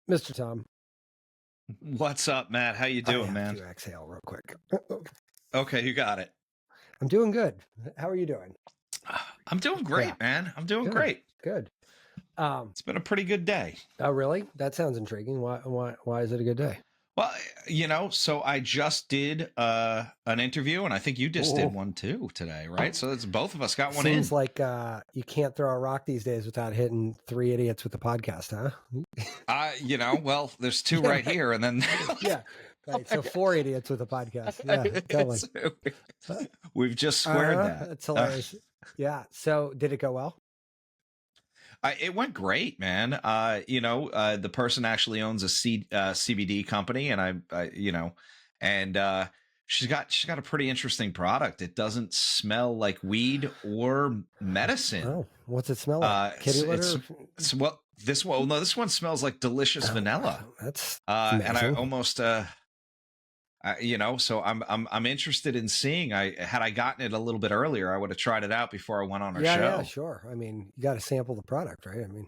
Mr. Tom. What's up, Matt? How you doing, man? To exhale real quick. Okay, you got it. I'm doing good. How are you doing? I'm doing great, man. I'm doing great. Good. It's been a pretty good day. Oh, really? That sounds intriguing. Why is it a good day? Well, so I just did an interview, and I think you just did one too today, right? So it's both of us got one in. Seems like you can't throw a rock these days without hitting 3 idiots with the podcast, huh? Well, there's two right here, and then yeah. Right, so 4 idiots with a podcast. Yeah, totally. We've just squared that. That's hilarious. Yeah. So did it go well? It went great, man. The person actually owns a CBD company, and she's got a pretty interesting product. It doesn't smell like weed or medicine. Oh, what's it smell like? Kitty litter? This one smells like delicious vanilla. That's and I almost so I'm interested in seeing. Had I gotten it a little bit earlier, I would have tried it out before I went on our show. Yeah, sure. I mean, you got to sample the product, right? I mean,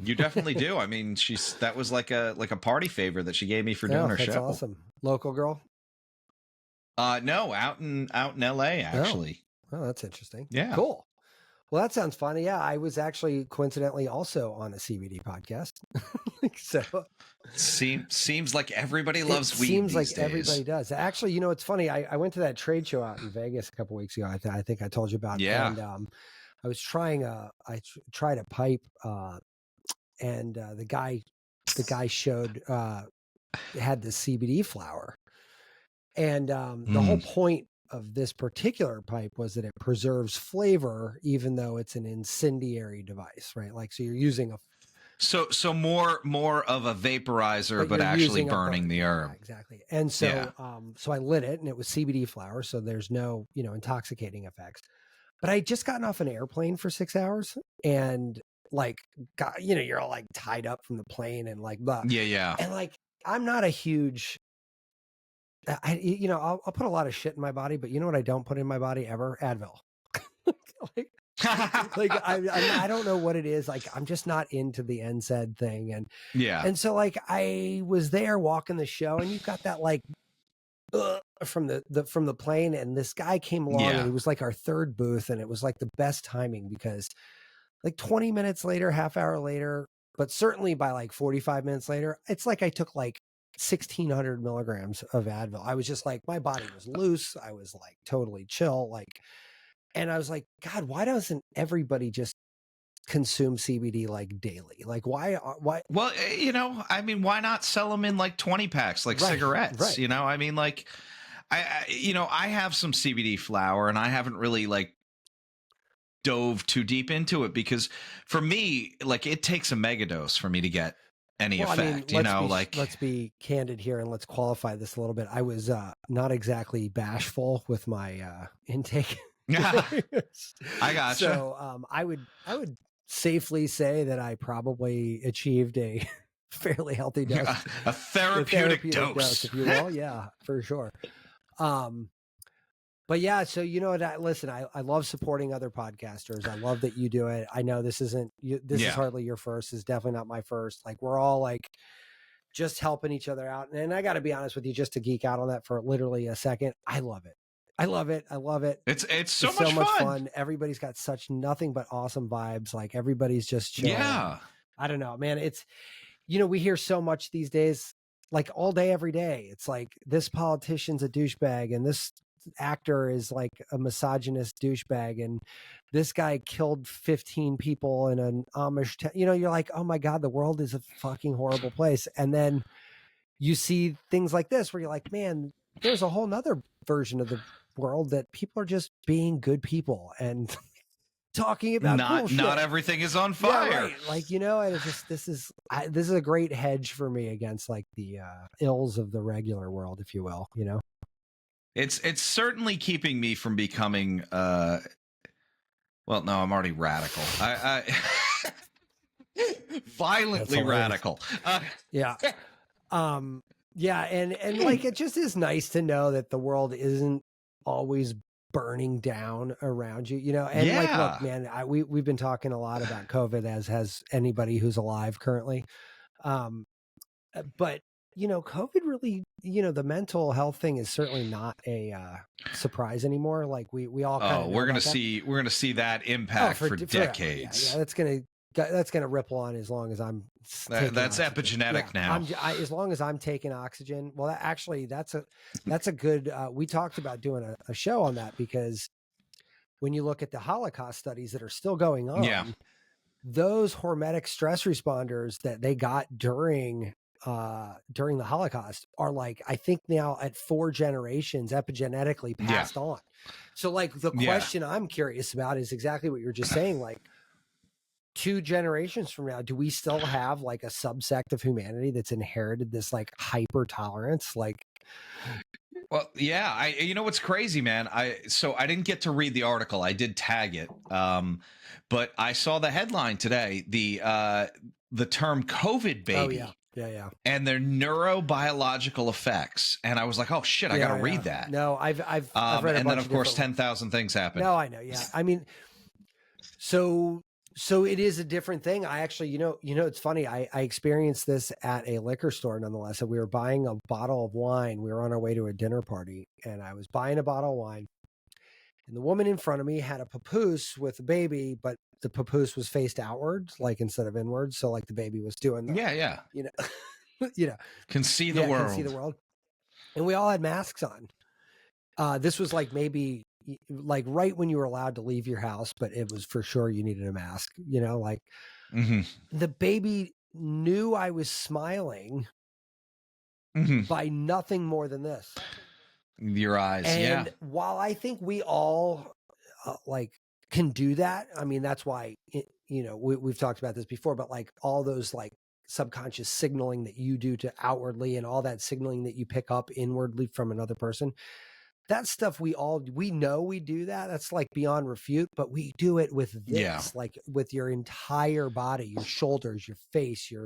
you definitely do. I mean, that was like a party favor that she gave me for doing her show. That's awesome. Local girl? No, out in LA actually. Oh, that's interesting. Yeah, cool. Well, that sounds fun. Yeah, I was actually coincidentally also on a CBD podcast. So seems like everybody loves weed. Seems like days. Everybody does. Actually, it's funny. I went to that trade show out in Vegas a couple weeks ago. I think I told you about. Yeah. And I was trying I tried a pipe, and the guy showed had the CBD flower, and the whole point of this particular pipe was that it preserves flavor, even though it's an incendiary device, right? Like, so you're using a so more of a vaporizer, but actually burning the herb. Yeah, exactly. And so so I lit it, and it was CBD flower, so there's no intoxicating effects. But I had just gotten off an airplane for 6 hours, and you're all like tied up from the plane, and like blah. Yeah. And like, I'm not a huge I'll put a lot of shit in my body, but you know what I don't put in my body ever? Advil. I don't know what it is. Like, I'm just not into the NSAID thing. And so like, I was there walking the show, and you've got that like from the plane, and this guy came along, and he was like our third booth, and it was like the best timing, because like 20 minutes later, half hour later, but certainly by like 45 minutes later, it's like I took like 1,600 milligrams of Advil. I was just like, my body was loose. I was like totally chill. And I was like, God, why doesn't everybody just consume CBD like daily? Like, why? Well, I mean, why not sell them in like 20 packs, like cigarettes? Right. I mean, like, I have some CBD flower, and I haven't really like dove too deep into it, because for me, like, it takes a megadose for me to get any effect. I mean, let's be candid here, and let's qualify this a little bit. I was not exactly bashful with my intake. I gotcha. So I would safely say that I probably achieved a fairly healthy dose, a therapeutic dose, if you will. Yeah, for sure. But yeah, so listen, I love supporting other podcasters. I love that you do it. I know this isn't this is hardly your first. This is definitely not my first. Like, we're all like just helping each other out. And I got to be honest with you, just to geek out on that for literally a second, I love it. I love it. It's so much fun. Everybody's got such nothing but awesome vibes. Like, everybody's just chilling. Yeah. I don't know, man. It's, we hear so much these days, like all day, every day. It's like, this politician's a douchebag, and this actor is like a misogynist douchebag, and this guy killed 15 people in an Amish you're like, oh my God, the world is a fucking horrible place. And then you see things like this where you're like, man, there's a whole nother version of the world that people are just being good people and talking about not everything is on fire. Yeah, right. Like, it's just, this is a great hedge for me against like the ills of the regular world, if you will. It's certainly keeping me from becoming well, no, I'm already radical. I violently radical. Yeah. Yeah, and like, it just is nice to know that the world isn't always burning down around you, and like, look, man, we've been talking a lot about COVID, as has anybody who's alive currently. but COVID really, the mental health thing is certainly not a surprise anymore. Like we all kind of know we're gonna about that. we're gonna see that impact for decades. Yeah, that's gonna ripple on as long as I'm taking that's oxygen. epigenetic now. As long as I'm taking oxygen. Well, that's a good. We talked about doing a show on that, because when you look at the Holocaust studies that are still going on, those hormetic stress responders that they got during the Holocaust are like, I think now at 4 generations epigenetically passed on. So like the question I'm curious about is exactly what you're just saying. Like 2 generations from now, do we still have like a subsect of humanity that's inherited this like hyper tolerance? Like, well, yeah, you know what's crazy, man? So I didn't get to read the article. I did tag it. But I saw the headline today, the term COVID baby. Oh, yeah. And their neurobiological effects. And I was like, oh shit, I got to read that. No, I've read a bunch. And then of course 10,000 things happen. No, I know. Yeah. I mean, so it is a different thing. I actually, it's funny. I experienced this at a liquor store nonetheless. So we were buying a bottle of wine. We were on our way to a dinner party, and I was buying a bottle of wine. And the woman in front of me had a papoose with a baby, but the papoose was faced outward, like instead of inward. So like the baby was doing the, can see the world. Can see the world. And we all had masks on. This was like maybe like right when you were allowed to leave your house, but it was for sure you needed a mask, like the baby knew I was smiling by nothing more than this. Your eyes. And while I think we all like can do that, I mean, that's why, we've talked about this before, but like all those like subconscious signaling that you do to outwardly and all that signaling that you pick up inwardly from another person, that stuff we know we do that. That's like beyond refute, but we do it with this, like with your entire body, your shoulders, your face, your,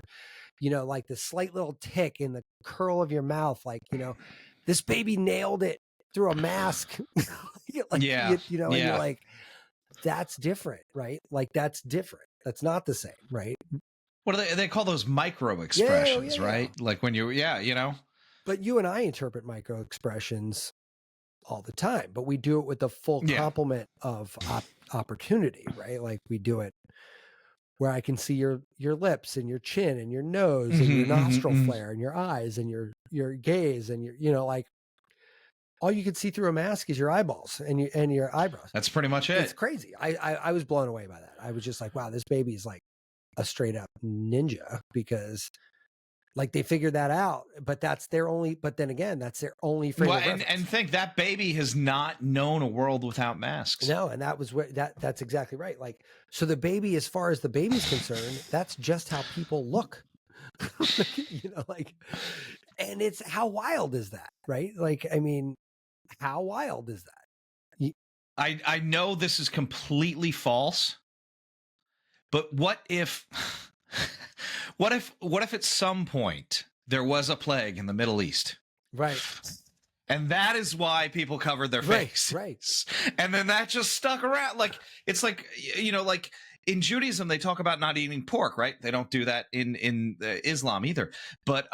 like the slight little tick in the curl of your mouth. Like, this baby nailed it through a mask. And you're like, that's different, right? Like that's different. That's not the same, right? What do they call those micro expressions, right? Like when you, But you and I interpret micro expressions all the time, but we do it with the full complement of opportunity, right? Like we do it where I can see your lips and your chin and your nose and your nostril flare and your eyes and your gaze and your, like all you can see through a mask is your eyeballs and your eyebrows. That's pretty much it. It's crazy. I was blown away by that. I was just like, wow, this baby is like a straight up ninja, because like they figured that out, but that's their only frame of reference. And think that baby has not known a world without masks. No, and that was where that's exactly right. Like, so the baby, as far as the baby's concerned, that's just how people look. Like, and it's, how wild is that, right? Like, I mean, how wild is that? I know this is completely false, but what if what if at some point there was a plague in the Middle East? Right. And that is why people covered their face. Right. And then that just stuck around. Like, it's like, like in Judaism, they talk about not eating pork, right? They don't do that in Islam either. But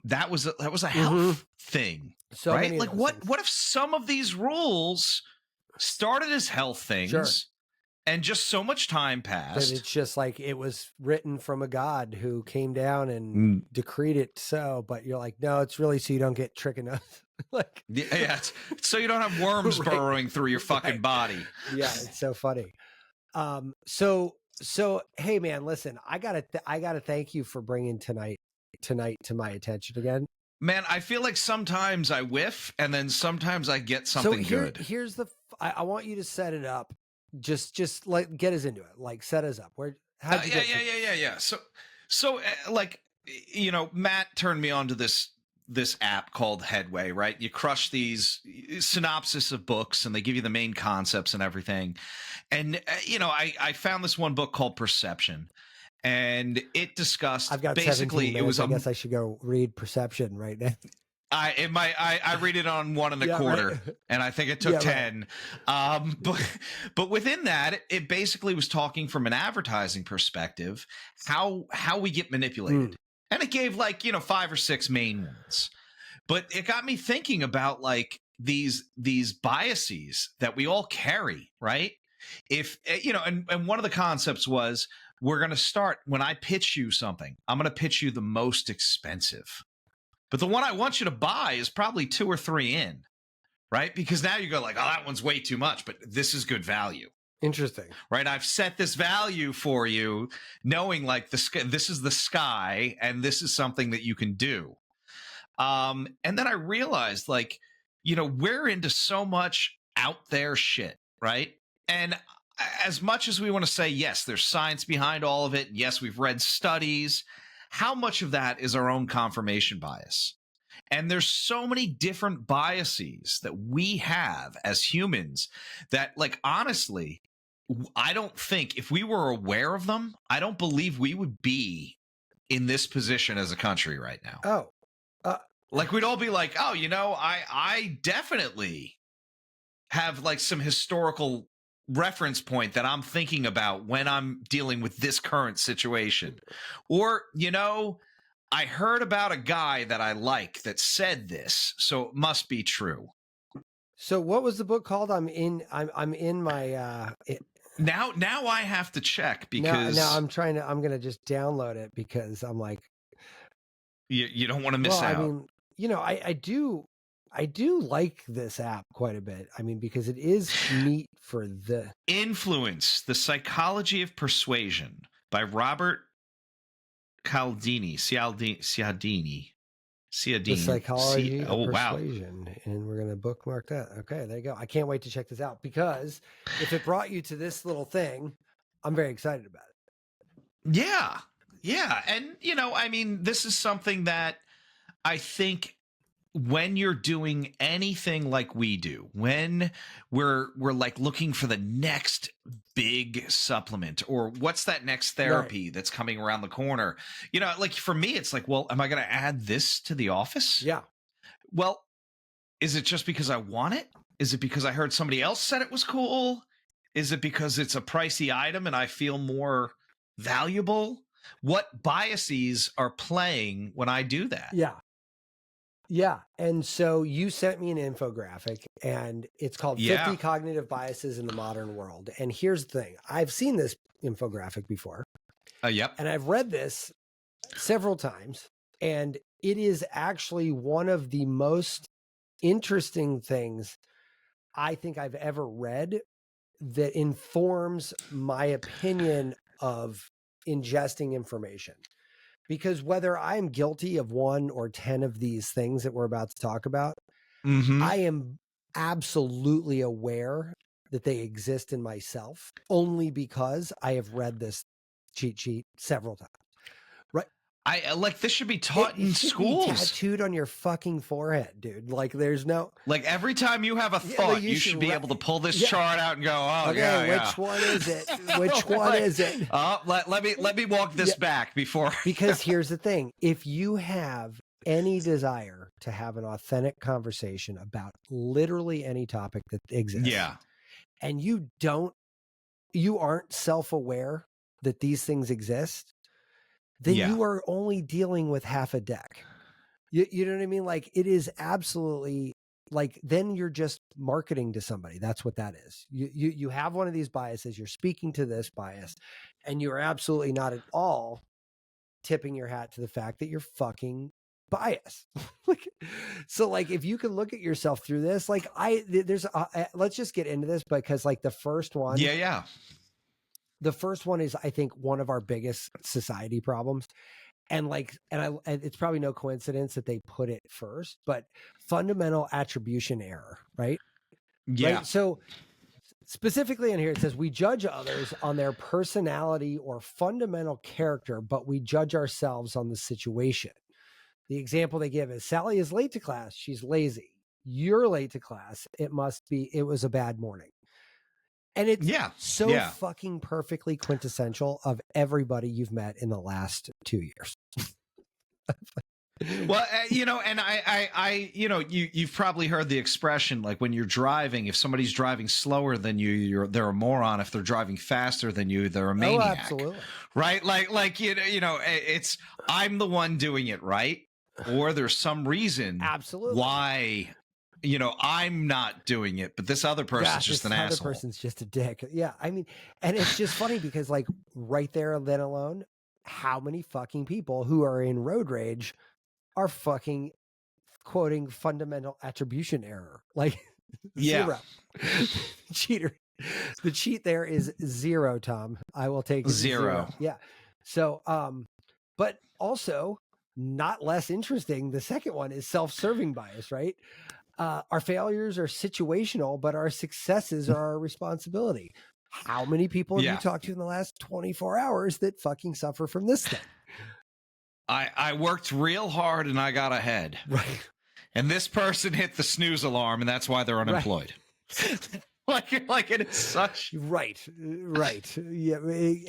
that was a health thing, so right? Like what if some of these rules started as health things? Sure. And just so much time passed. But it's just like it was written from a god who came down and decreed it so. But you're like, no, it's really so you don't get trichinosis. Like, it's so you don't have worms burrowing through your fucking body. Yeah, it's so funny. So hey, man, listen, I gotta thank you for bringing tonight to my attention again. Man, I feel like sometimes I whiff, and then sometimes I get something good. Here's I want you to set it up. Just like get us into it. Like set us up. Yeah. So like, Matt turned me on to this app called Headway, right? You crush these synopsis of books and they give you the main concepts and everything. And, I found this one book called Perception, and it discussed, I've got basically, minutes. It was, I guess I should go read Perception right now. I read it on 1 1/4, right. And I think it took 10. Right. But within that, it basically was talking from an advertising perspective, how we get manipulated. And it gave like, 5 or 6 main ones. But it got me thinking about like these biases that we all carry, right? If and one of the concepts was, we're going to start, when I pitch you something, I'm going to pitch you the most expensive. But the one I want you to buy is probably 2 or 3 in, right? Because now you go like, oh, that one's way too much, but this is good value. Interesting. Right? I've set this value for you, knowing like this is the sky and this is something that you can do. And then I realized, like, we're into so much out there shit, right? And as much as we want to say, yes, there's science behind all of it, yes, we've read studies, how much of that is our own confirmation bias? And there's so many different biases that we have as humans that, like, honestly, I don't think, if we were aware of them, I don't believe we would be in this position as a country right now. Oh, like we'd all be like, oh, I definitely have like some historical reference point that I'm thinking about when I'm dealing with this current situation. Or, I heard about a guy that I like that said this, so it must be true. So what was the book called? I'm in my Now I have to check, because now I'm going to just download it, because I'm like, you don't want to miss out. I mean, I do like this app quite a bit. I mean, because it is neat for the Influence, The Psychology of Persuasion by Robert Cialdini. The Psychology of Persuasion. Wow. And we're going to bookmark that. Okay, there you go. I can't wait to check this out, because if it brought you to this little thing, I'm very excited about it. Yeah. Yeah. And, I mean, this is something that I think, when you're doing anything like we do, when we're like looking for the next big supplement, or what's that next therapy that's coming around the corner, like for me, it's like, well, am I going to add this to the office? Yeah. Well, is it just because I want it? Is it because I heard somebody else said it was cool? Is it because it's a pricey item and I feel more valuable? What biases are playing when I do that? Yeah. Yeah. And so you sent me an infographic, and it's called 50 Cognitive Biases in the Modern World. And here's the thing. I've seen this infographic before. Yep. And I've read this several times. And it is actually one of the most interesting things I think I've ever read that informs my opinion of ingesting information. Because whether I'm guilty of 1 or 10 of these things that we're about to talk about, I am absolutely aware that they exist in myself, only because I have read this cheat sheet several times. Right? I like, this should be taught in schools. Be tattooed on your fucking forehead, dude. Like, there's no, like, every time you have a thought, you should be able to pull this chart out and go, oh, okay, which one is it? Which one is it? Let me walk this back before. Because here's the thing. If you have any desire to have an authentic conversation about literally any topic that exists, and you aren't self-aware that these things exist, then you are only dealing with half a deck. You know what I mean? Like, it is absolutely, like, then you're just marketing to somebody. That's what that is. You have one of these biases, you're speaking to this bias, and you're absolutely not at all tipping your hat to the fact that you're fucking biased. So like, if you can look at yourself through this, like let's just get into this, because like the first one. The first one is, I think, one of our biggest society problems. And it's probably no coincidence that they put it first, but fundamental attribution error, right? Yeah. Right? So specifically in here, it says we judge others on their personality or fundamental character, but we judge ourselves on the situation. The example they give is, Sally is late to class. She's lazy. You're late to class. It was a bad morning. And it's fucking perfectly quintessential of everybody you've met in the last 2 years. Well, and you've probably heard the expression, like when you're driving, if somebody's driving slower than you, they're a moron. If they're driving faster than you, they're a maniac. Absolutely. Right? Like it's I'm the one doing it right, or there's some reason absolutely why I'm not doing it, but this other person's just an asshole. This other person's just a dick. Yeah, I mean, and it's just funny because like right there, then alone, how many fucking people who are in road rage are fucking quoting fundamental attribution error, like zero. Cheater. The cheat there is zero, Tom. I will take zero. Yeah. So, but also not less interesting, the second one is self-serving bias, right? Our failures are situational, but our successes are our responsibility. How many people have you talked to in the last 24 hours that fucking suffer from this thing? I worked real hard and I got ahead. Right. And this person hit the snooze alarm and that's why they're unemployed. Right. like it is such. Right. Yeah.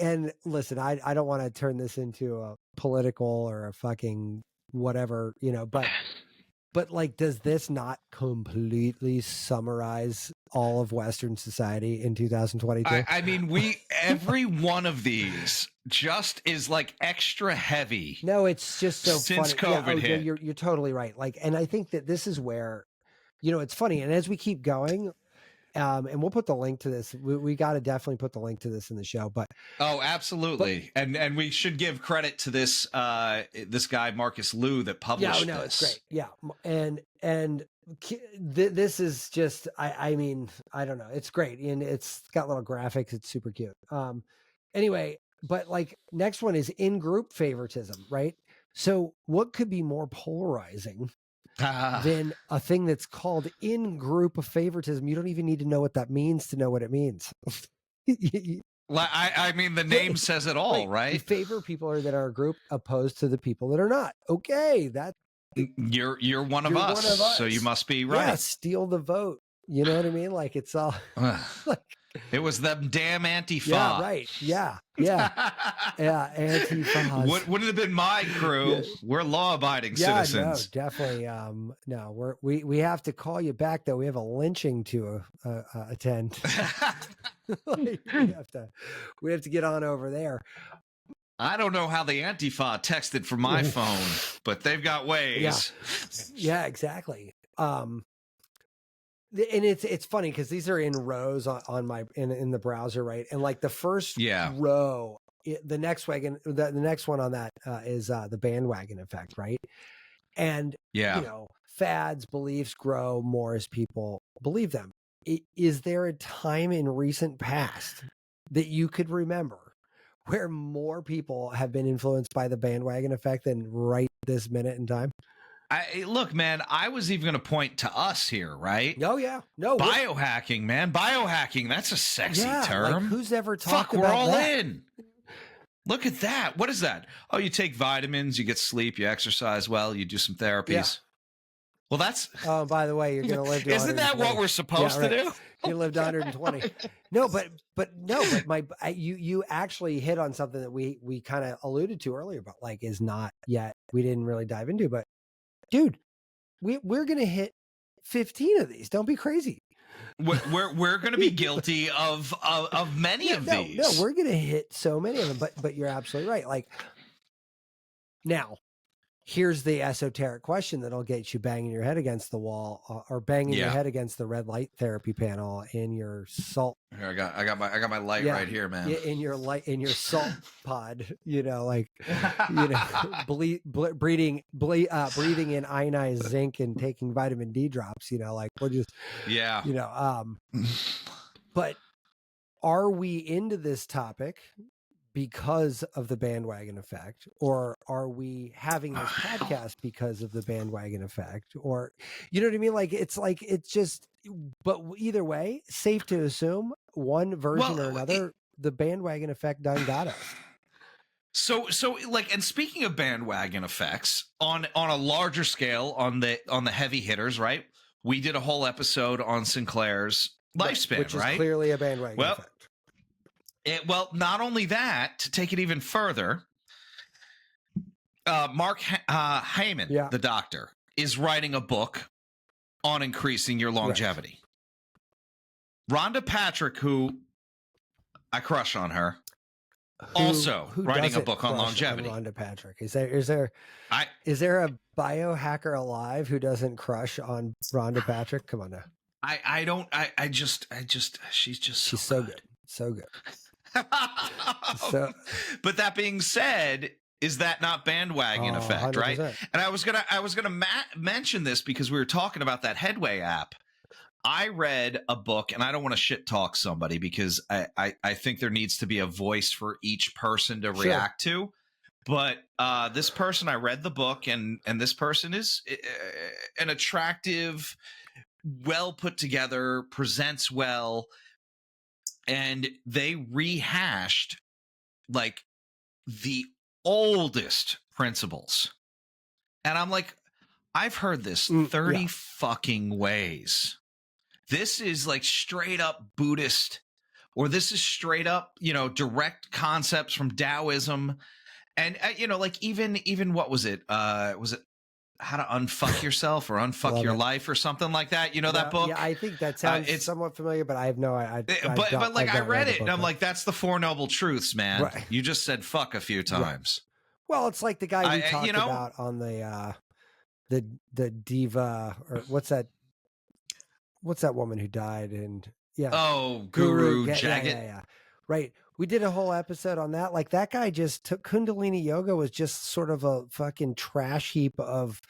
And listen, I don't want to turn this into a political or a fucking whatever, but like, does this not completely summarize all of Western society in 2022? I mean, every one of these just is like extra heavy. No, it's just so since funny. COVID hit. You're totally right. Like, and I think that this is where, it's funny. And as we keep going, and we'll put the link to this. We got to definitely put the link to this in the show. But absolutely, and we should give credit to this this guy Marcus Liu that published this. It's great. Yeah, and this is just I mean I don't know. It's great and it's got little graphics. It's super cute. Anyway, but like next one is in-group favoritism, right? So what could be more polarizing than a thing that's called in-group favoritism? You don't even need to know what that means to know what it means. I mean, the name says it all, right? You favor people that are a group opposed to the people that are not. Okay, you're one of us, so you must be right. Yeah, steal the vote. You know what I mean? Like it's all like, it was them damn Antifa. Yeah, right. Yeah. Antifa. Wouldn't have been my crew. Yeah. We're law-abiding citizens. No, definitely. No, we have to call you back though. We have a lynching to attend. Like, we have to get on over there. I don't know how the Antifa texted from my phone, but they've got ways. Yeah, exactly. And it's funny because these are in rows on my in the browser, right? And like the first row, the next one on that is the bandwagon effect, right? And fads, beliefs grow more as people believe them. Is there a time in recent past that you could remember where more people have been influenced by the bandwagon effect than right this minute in time? Look, man, I was even going to point to us here, right? Oh, yeah. No. Biohacking, man. Biohacking. That's a sexy term. Like, who's ever talked about that? We're all that? in. Look at that. What is that? Oh, you take vitamins, you get sleep, you exercise well, you do some therapies. Yeah. Well, that's... Oh, by the way, you're going to live to Isn't that what we're supposed to do? You lived 120. No, but you actually hit on something that we kind of alluded to earlier, but like is not yet, we didn't really dive into, but dude, we're going to hit 15 of these. Don't be crazy. We're going to be guilty of many of these. No, we're going to hit so many of them, but you're absolutely right. Like now, here's the esoteric question that'll get you banging your head against the wall or banging your head against the red light therapy panel in your salt. Here, I got my light right here, man. In your salt pod, breathing in ionized zinc and taking vitamin D drops, like we're just, but are we into this topic because of the bandwagon effect, or are we having this podcast because of the bandwagon effect, or you know what I mean? Like it's just, but either way, safe to assume one version or another, the bandwagon effect done got us. So like, and speaking of bandwagon effects on a larger scale, on the heavy hitters, right? We did a whole episode on Sinclair's lifespan, which is right? Clearly a bandwagon effect. Well, not only that, to take it even further, Mark Heyman, the doctor, is writing a book on increasing your longevity. Right. Rhonda Patrick, who I crush on her, also writing a book on longevity. On Rhonda Patrick, is there a biohacker alive who doesn't crush on Rhonda Patrick? Come on now. She's so good. So good. But that being said, is that not bandwagon effect, 100%. Right? And I was gonna mention this because we were talking about that Headway app. I read a book, and I don't want to shit talk somebody because I think there needs to be a voice for each person to react to. But this person, I read the book, and this person is an attractive, well put together, presents well, and they rehashed like the oldest principles. And I'm like, I've heard this 30 fucking ways. This is like straight up Buddhist, or this is straight up, direct concepts from Taoism. And, like even what was it? Was it How to Unfuck Yourself or Unfuck Your Life or something like that? That book? Yeah, I think that sounds it's somewhat familiar, but I have no idea. But like I read it and I'm like, that's the Four Noble Truths, man. Right. You just said fuck a few times. Right. Well, it's like the guy we talked about on the diva, or what's that woman who died? And Guru Jagat. Yeah. Right. We did a whole episode on that. Like, that guy just took Kundalini yoga, was just sort of a fucking trash heap of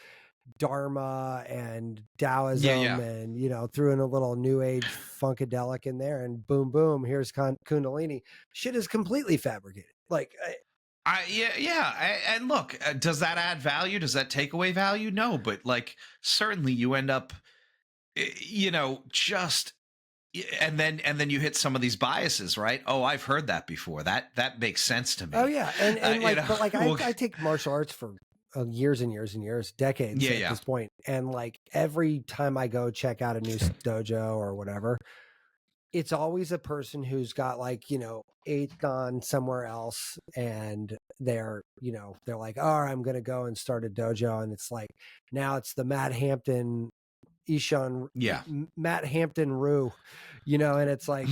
Dharma and Taoism, and threw in a little new age funkadelic in there, and boom, boom, here's Kundalini. Shit is completely fabricated. Like, and look, does that add value? Does that take away value? No, but like certainly you end up, just. And then you hit some of these biases, right? Oh, I've heard that before. That makes sense to me. Oh yeah, and but like I take martial arts for years and years and years, decades at this point, and like every time I go check out a new dojo or whatever, it's always a person who's got like eighth on somewhere else, and they're like, oh, I'm gonna go and start a dojo, and it's like now it's the Matt Hampton Rue, and it's like,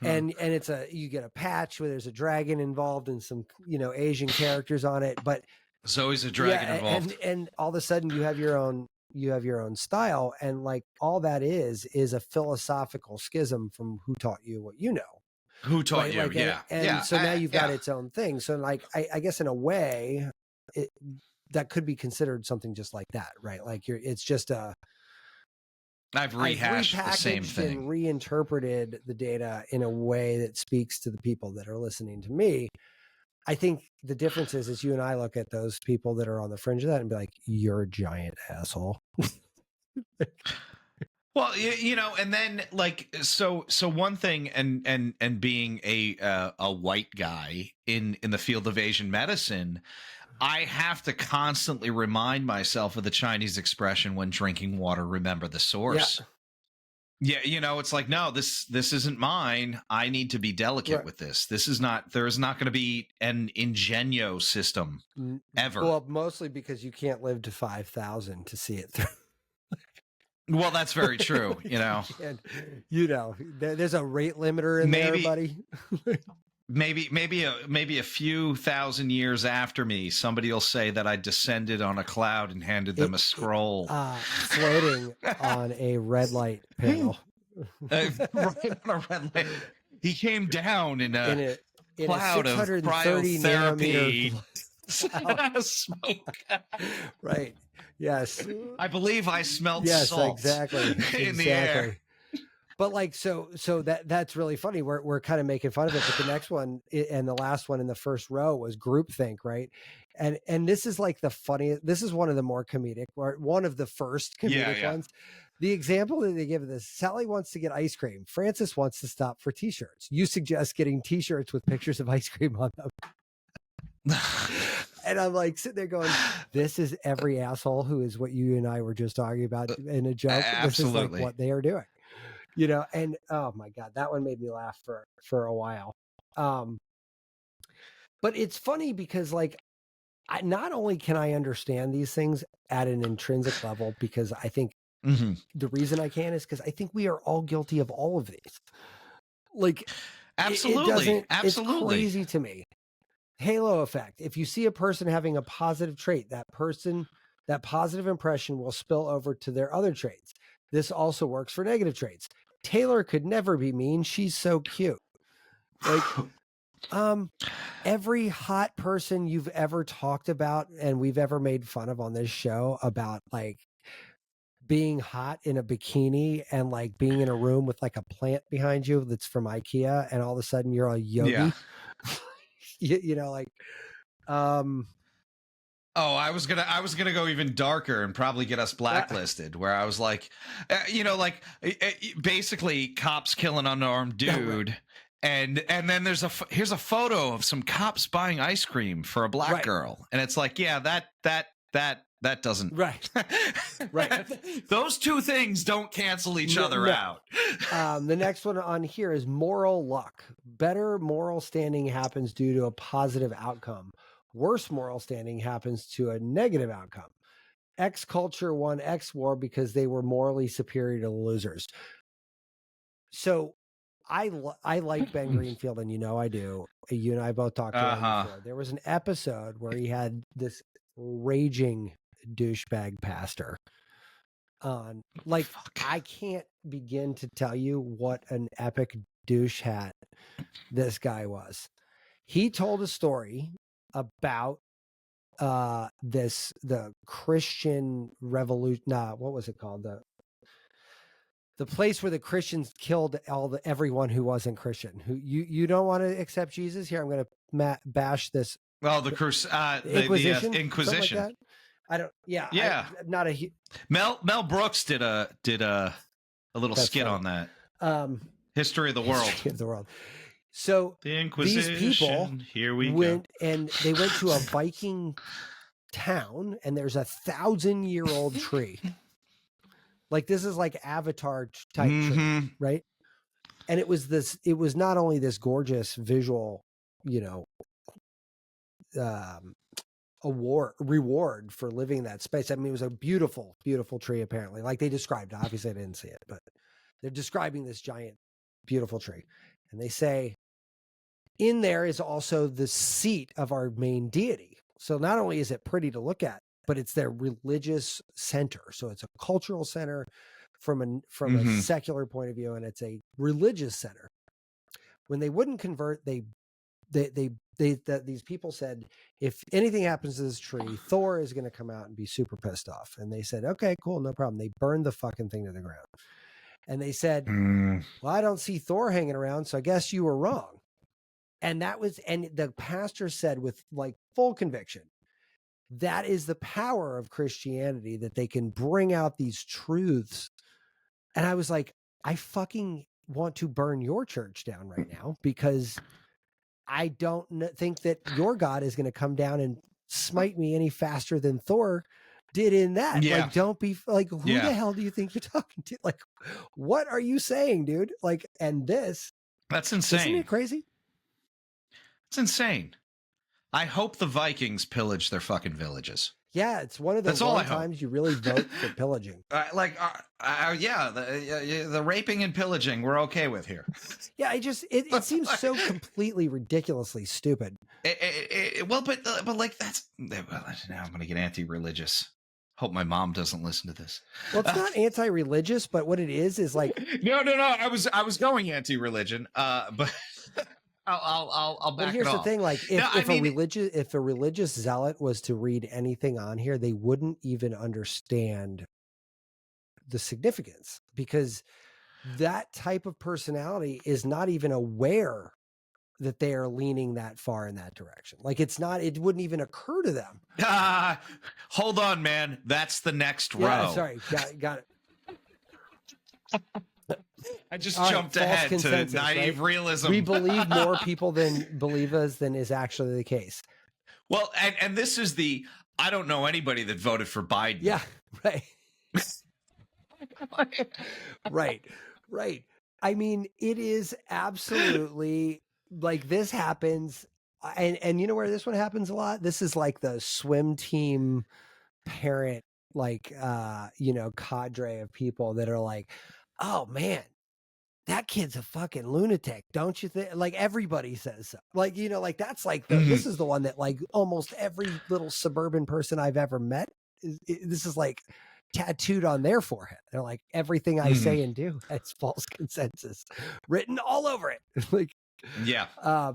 and it's you get a patch where there's a dragon involved and some, Asian characters on it, but there's always a dragon involved. And all of a sudden you have your own style. And like, all that is a philosophical schism from who taught you what you know. Who taught you? Like, and so now you've got its own thing. So like, I guess in a way that could be considered something just like that, right? Like it's just I've rehashed the same thing and reinterpreted the data in a way that speaks to the people that are listening to me. I think the difference is you and I look at those people that are on the fringe of that and be like, you're a giant asshole. Well, and then like, so one thing, and being a white guy in the field of Asian medicine, I have to constantly remind myself of the Chinese expression, when drinking water, remember the source. Yeah. It's like, no, this isn't mine. I need to be delicate with this. There is not going to be an ingenio system ever. Well, mostly because you can't live to 5,000 to see it through. Well, that's very true. And, there's a rate limiter in there, buddy. Maybe a few thousand years after me, somebody will say that I descended on a cloud and handed them a scroll. Floating on a red light panel. Right on a red light. He came down in a cloud of cryotherapy smoke. Right. Yes. I believe I smelled salt. Exactly. In the air. But like, so that's really funny. We're kind of making fun of it, but the next one and the last one in the first row was groupthink, right? And this is like the funniest. This is one of the more comedic, or one of the first comedic ones. The example that they give of this: Sally wants to get ice cream. Francis wants to stop for T-shirts. You suggest getting T-shirts with pictures of ice cream on them. And I'm like sitting there going, this is every asshole who is what you and I were just talking about in a joke. Absolutely. This is like what they are doing. And oh my God, that one made me laugh for a while. But it's funny because like, not only can I understand these things at an intrinsic level, because I think the reason I can is because I think we are all guilty of all of these. Like, absolutely, it's crazy to me. Halo effect. If you see a person having a positive trait, that positive impression will spill over to their other traits. This also works for negative traits. Taylor could never be mean. She's so cute. Like, every hot person you've ever talked about and we've ever made fun of on this show about like being hot in a bikini and like being in a room with like a plant behind you that's from IKEA and all of a sudden you're a yogi. Yeah. you know, like, Oh, I was gonna go even darker and probably get us blacklisted. Where I was like, basically cops kill an unarmed dude, right. and then here's a photo of some cops buying ice cream for a black girl, and it's like, yeah, that doesn't right. Those two things don't cancel each other out. The next one on here is moral luck. Better moral standing happens due to a positive outcome. Worse moral standing happens to a negative outcome. X culture won X war because they were morally superior to the losers. So I like Ben Greenfield, and I do. You and I both talked about him before. There was an episode where he had this raging douchebag pastor on. Like, I can't begin to tell you what an epic douche hat this guy was. He told a story about the Christian revolution. What was it called? The place where the Christians killed everyone who wasn't Christian. Who you don't want to accept Jesus? Here, I'm going to bash this. Well, the Inquisition. The Inquisition. Like that. I don't. Yeah. Yeah. Not a. Mel Brooks did a little skit on that. History of the world. History of the world. So the Inquisition, these people here we went and they went to a Viking town, and there's 1,000-year-old tree. Like, this is like Avatar type tree, right? And it was not only this gorgeous visual, reward for living in that space. I mean, it was a beautiful, beautiful tree, apparently. Like they described it. Obviously I didn't see it, but they're describing this giant, beautiful tree. And they say, in there is also the seat of our main deity. So not only is it pretty to look at, but it's their religious center. So it's a cultural center from a secular point of view, and it's a religious center. When they wouldn't convert, these people said, if anything happens to this tree, Thor is going to come out and be super pissed off. And they said, okay, cool, no problem. They burned the fucking thing to the ground. And they said, well, I don't see Thor hanging around, so I guess you were wrong. And the pastor said with like full conviction, that is the power of Christianity, that they can bring out these truths. And I was like, I fucking want to burn your church down right now, because I don't think that your God is going to come down and smite me any faster than Thor did in that. Yeah. Like, don't be like, who the hell do you think you're talking to? Like, what are you saying, dude? Like, and that's insane. Isn't it crazy? It's insane. I hope the Vikings pillage their fucking villages. Yeah, it's one of those times you really vote for pillaging. The raping and pillaging we're okay with here. Yeah, it seems so completely ridiculously stupid. But like now I'm gonna get anti-religious. Hope my mom doesn't listen to this. Well, it's not anti-religious, but what it is like no. I was going anti-religion, but. I'll back. But here's the thing: like, if a religious zealot was to read anything on here, they wouldn't even understand the significance, because that type of personality is not even aware that they are leaning that far in that direction. Like, it wouldn't even occur to them. Hold on, man. That's the next row. Sorry, got it. I just jumped ahead to naive realism. We believe more people than believe us than is actually the case. Well, and this is I don't know anybody that voted for Biden. Yeah, right. Right. I mean, it is absolutely like, this happens And you know where this one happens a lot? This is like the swim team parent, like, cadre of people that are like, oh man, that kid's a fucking lunatic, don't you think? Like, everybody says so. Like, like that's like this is the one that like almost every little suburban person I've ever met this is like tattooed on their forehead. They're like, everything I say and do has false consensus written all over it. Like,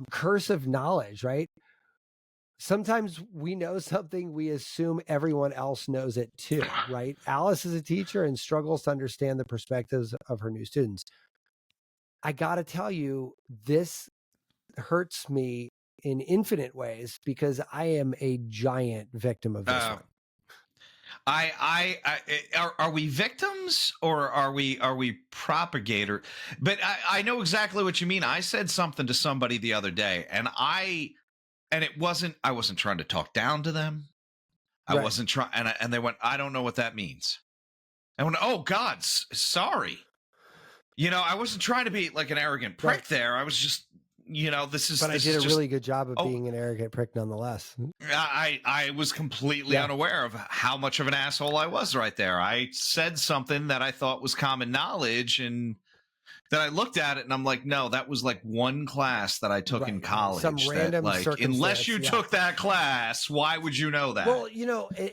curse of knowledge, right? Sometimes we know something, we assume everyone else knows it too, right? Alice is a teacher and struggles to understand the perspectives of her new students. I got to tell you, this hurts me in infinite ways because I am a giant victim of this one. Are we victims or are we propagator? But I know exactly what you mean. I said something to somebody the other day, and I wasn't trying to talk down to them. I wasn't trying, and they went, I don't know what that means. I went, oh God, sorry. I wasn't trying to be like an arrogant prick there. I was just, this is. But this I did is a really good job of being an arrogant prick nonetheless. I was completely unaware of how much of an asshole I was right there. I said something that I thought was common knowledge, and then I looked at it and I'm like, no, that was like one class that I took in college. Some random unless you took that class, why would you know that? Well,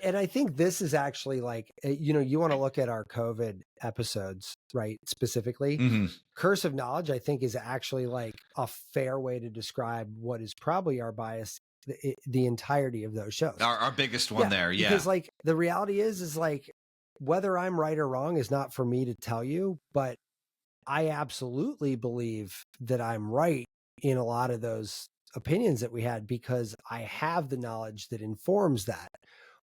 and I think this is actually like, you want to look at our COVID episodes, right? Specifically, curse of knowledge, I think, is actually like a fair way to describe what is probably our bias the entirety of those shows. Our biggest one there. Yeah. Because like the reality is like, whether I'm right or wrong is not for me to tell you, but I absolutely believe that I'm right in a lot of those opinions that we had because I have the knowledge that informs that.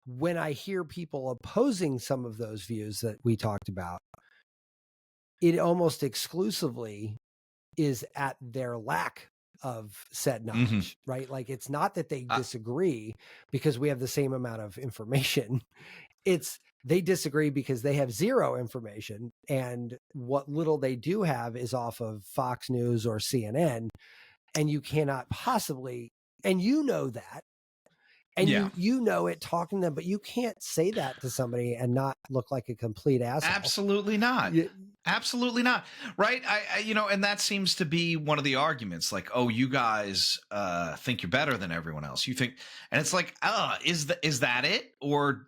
When I hear people opposing some of those views that we talked about, it almost exclusively is at their lack of said knowledge, right? Like, it's not that they disagree because we have the same amount of information. It's they disagree because they have zero information, and what little they do have is off of Fox News or CNN, and you cannot possibly, and that, and you know it talking to them, but you can't say that to somebody and not look like a complete asshole. Absolutely not. Absolutely not. Right. And that seems to be one of the arguments, like, oh, you guys think you're better than everyone else. You think, and it's like, is that it? Or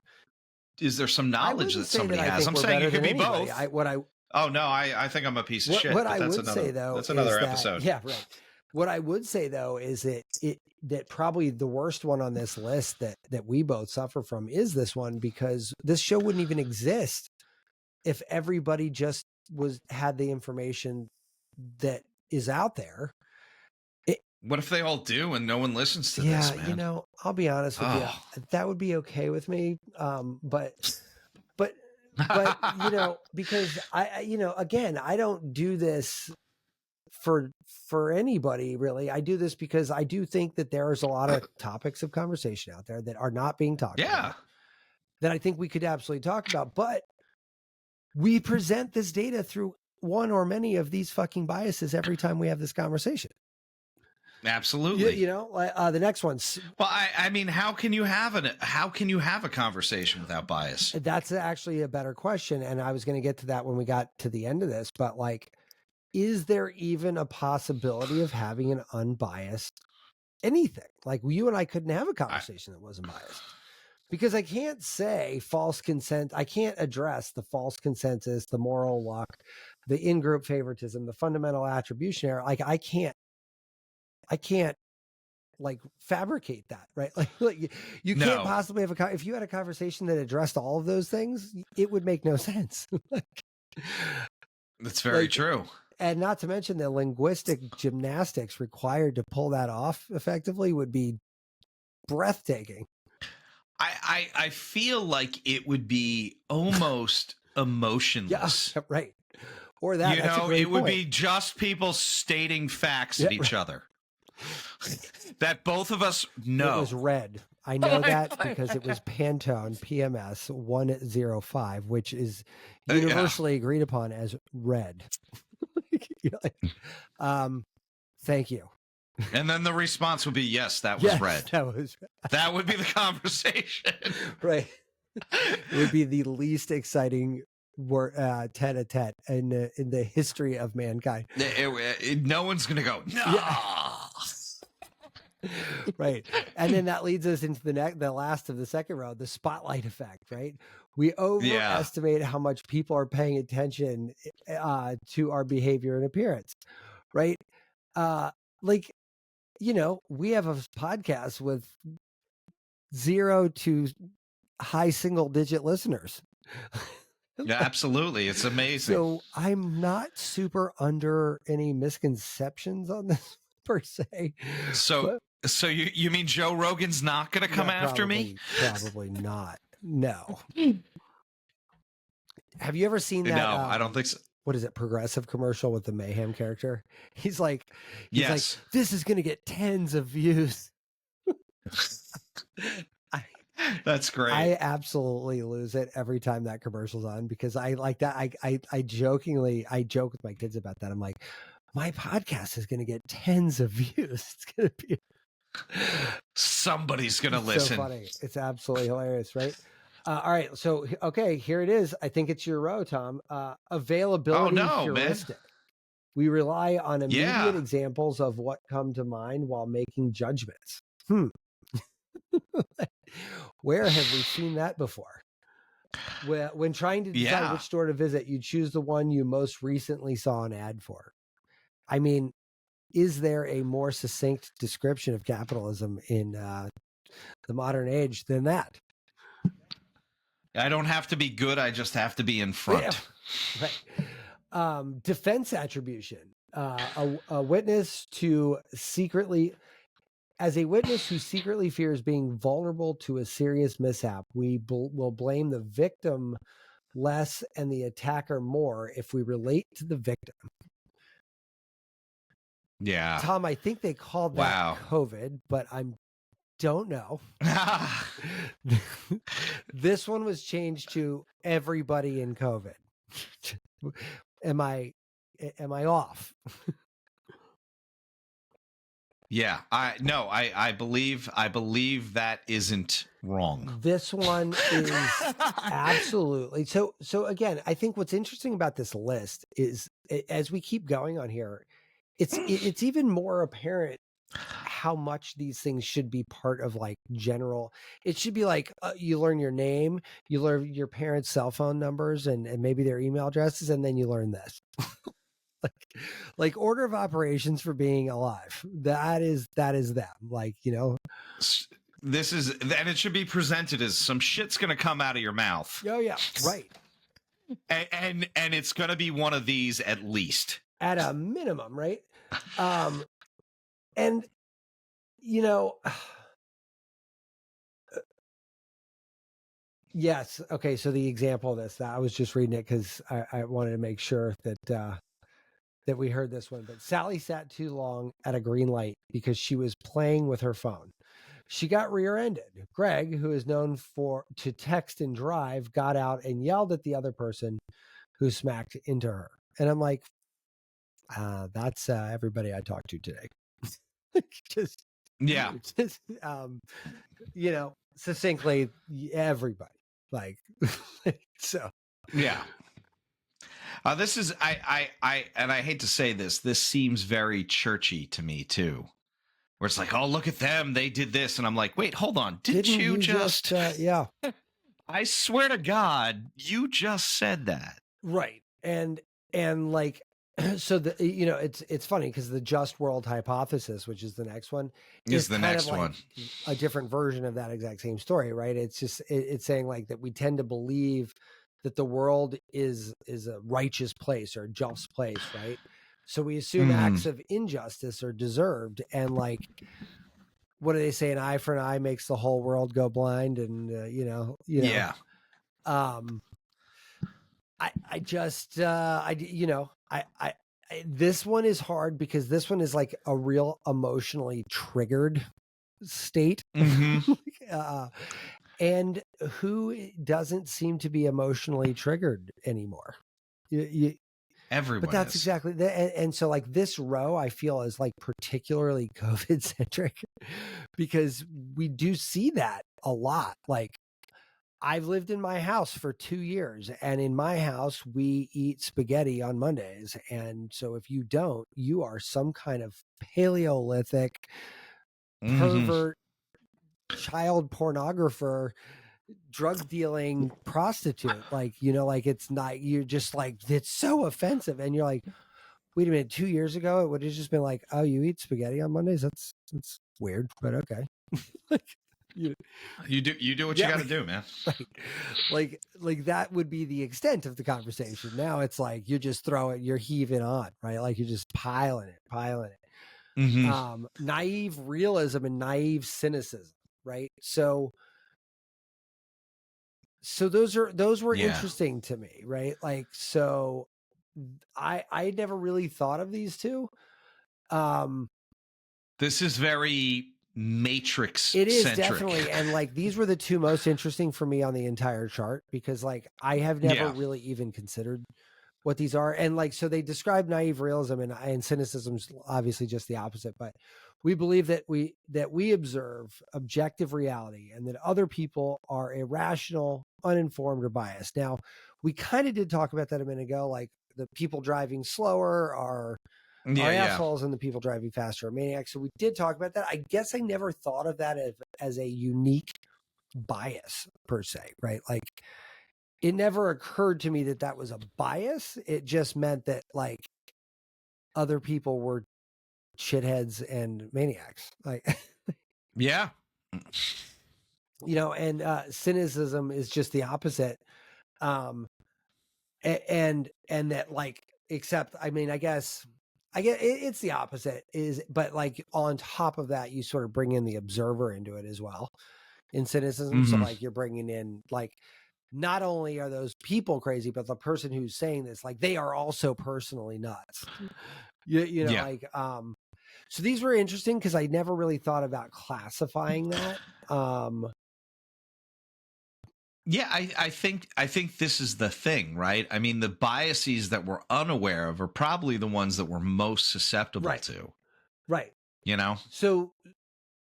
is there some knowledge that somebody has? I'm saying it could be both. I think I'm a piece of shit. What I would say, though, that's another episode. Yeah, right. What I would say, though, is that probably the worst one on this list that we both suffer from is this one, because this show wouldn't even exist if everybody just had the information that is out there. What if they all do and no one listens to this, man? I'll be honest with you. That would be okay with me. But because again, I don't do this for anybody really. I do this because I do think that there's a lot of topics of conversation out there that are not being talked about, that I think we could absolutely talk about, but we present this data through one or many of these fucking biases every time we have this conversation. Absolutely. The next one's. Well, I mean, how can you have a conversation without bias? That's actually a better question, and I was going to get to that when we got to the end of this. But like, is there even a possibility of having an unbiased anything? Like, you and I couldn't have a conversation that wasn't biased, because I can't say false consent. I can't address the false consensus, the moral luck, the in-group favoritism, the fundamental attribution error. Like, I can't like fabricate that, right? Like you can't possibly have if you had a conversation that addressed all of those things, it would make no sense. That's very true. And not to mention the linguistic gymnastics required to pull that off effectively would be breathtaking. I feel like it would be almost emotionless. Yeah, right. Or that, it would be just people stating facts at each other. That both of us know. It was red. I know that because it was Pantone PMS 105, which is universally agreed upon as red. Thank you. And then the response would be, yes, that was red. That would be the conversation. Right. It would be the least exciting tete-a-tete in the history of mankind. No one's going to go, no. Yeah. Right. And then that leads us into the last of the second row, the spotlight effect, right? We overestimate how much people are paying attention to our behavior and appearance, right? Like, you know, we have a podcast with 0 to high single-digit listeners. Yeah, absolutely. It's amazing. So I'm not super under any misconceptions on this per se. So you mean Joe Rogan's not going to come after me? Probably not. No. Have you ever seen that? No, I don't think so. What is it? Progressive commercial with the Mayhem character. He's like, yes, this is going to get tens of views. That's great. I absolutely lose it every time that commercial's on because I like that. I joke with my kids about that. I'm like, my podcast is going to get tens of views. It's going to be somebody's going to listen. So funny. It's absolutely hilarious, right? All right. So, okay, here it is. I think it's your row, Tom. Availability heuristic. Man. We rely on immediate examples of what come to mind while making judgments. Where have we seen that before? When trying to decide which store to visit, you choose the one you most recently saw an ad for. I mean, is there a more succinct description of capitalism in the modern age than that? I don't have to be good. I just have to be in front. Yeah. Right. Defense attribution. A witness who secretly fears being vulnerable to a serious mishap, we will blame the victim less and the attacker more if we relate to the victim. Yeah. Tom, I think they called that COVID, but I don't know. This one was changed to everybody in COVID. Am I off? Yeah, I believe that isn't wrong. This one is absolutely. So again, I think what's interesting about this list is as we keep going on here, it's even more apparent how much these things should be part of like general. It should be like you learn your name, you learn your parents' cell phone numbers and maybe their email addresses, and then you learn this. like order of operations for being alive. That is them. Like, you know, this is, and it should be presented as some shit's going to come out of your mouth. Oh yeah, right. And it's going to be one of these at least, at a minimum, right? And you know, yes. Okay. So the example of this, I was just reading it because I wanted to make sure that we heard this one. But Sally sat too long at a green light because she was playing with her phone. She got rear-ended. Greg, who is known to text and drive, got out and yelled at the other person who smacked into her. And I'm like, that's everybody I talked to today. just you know, succinctly, everybody. Like, so. Yeah. This is I and I hate to say this. This seems very churchy to me too, where it's like, oh, look at them, they did this, and I'm like, wait, hold on, didn't you just? Yeah. I swear to God, you just said that. Right, and like, so you know, it's funny because the just world hypothesis, which is the next one, is the next one a different version of that exact same story, right? It's just it's saying like that we tend to believe that the world is a righteous place or a just place, right? So we assume acts of injustice are deserved, and like, what do they say? An eye for an eye makes the whole world go blind, and you know. Yeah. This one is hard because this one is like a real emotionally triggered state. And who doesn't seem to be emotionally triggered anymore? Everyone but that's is. exactly and so like this row I feel is like particularly COVID centric because we do see that a lot. Like I've lived in my house for 2 years, and in my house we eat spaghetti on Mondays. And so if you don't, you are some kind of Paleolithic pervert, child pornographer, drug dealing prostitute. Like, like it's not, you're just like, it's so offensive. And you're like, wait a minute, 2 years ago it would have just been like, oh, you eat spaghetti on Mondays? That's weird, but okay. Like, you do what you got to do, man. Right. Like that would be the extent of the conversation. Now it's like you're just you're heaving on, right? Like you're just piling it. Naive realism and naive cynicism, right? So those were interesting to me, right? Like, so I never really thought of these two. This is very Matrix it is centric. Definitely, and like these were the two most interesting for me on the entire chart, because like I have never really even considered what these are. And like, so they describe naive realism and cynicism's obviously just the opposite, but we believe that we observe objective reality and that other people are irrational, uninformed, or biased. Now, we kind of did talk about that a minute ago, like the people driving slower are assholes and the people driving faster are maniacs. So we did talk about that. I guess I never thought of that as a unique bias per se, right? Like it never occurred to me that was a bias. It just meant that like other people were shitheads and maniacs. Like, and cynicism is just the opposite. And that like, except, I mean, I guess it's the opposite but like on top of that, you sort of bring in the observer into it as well in cynicism. So like you're bringing in like, not only are those people crazy, but the person who's saying this, like they are also personally nuts. Like, so these were interesting because I never really thought about classifying that. I think this is the thing, right? I mean, the biases that we're unaware of are probably the ones that we're most susceptible to. Right.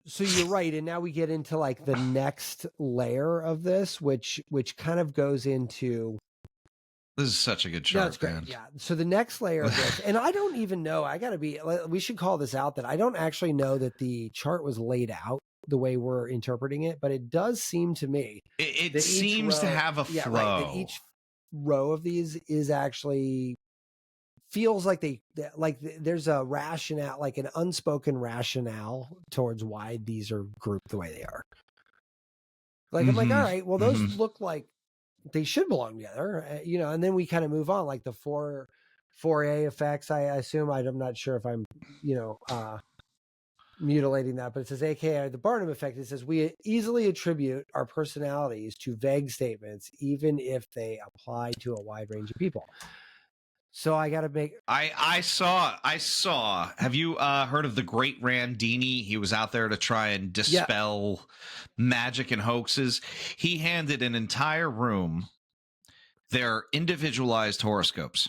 So you're right. And now we get into like the next layer of this, which kind of goes into. This is such a good chart. That's great. Man. Yeah. So the next layer of this, and I don't even know, we should call this out, that I don't actually know that the chart was laid out the way we're interpreting it, but it does seem to me it seems to have a flow. Right, that each row of these is actually feels like there's a rationale, like an unspoken rationale towards why these are grouped the way they are. Like, I'm like, all right, well, those look like they should belong together, and then we kind of move on, like the 4A effects. I assume, I'm not sure if I'm, mutilating that, but it says AKA the Barnum effect. It says we easily attribute our personalities to vague statements, even if they apply to a wide range of people. So I got to make. I saw. Have you heard of the Great Randini? He was out there to try and dispel magic and hoaxes. He handed an entire room their individualized horoscopes.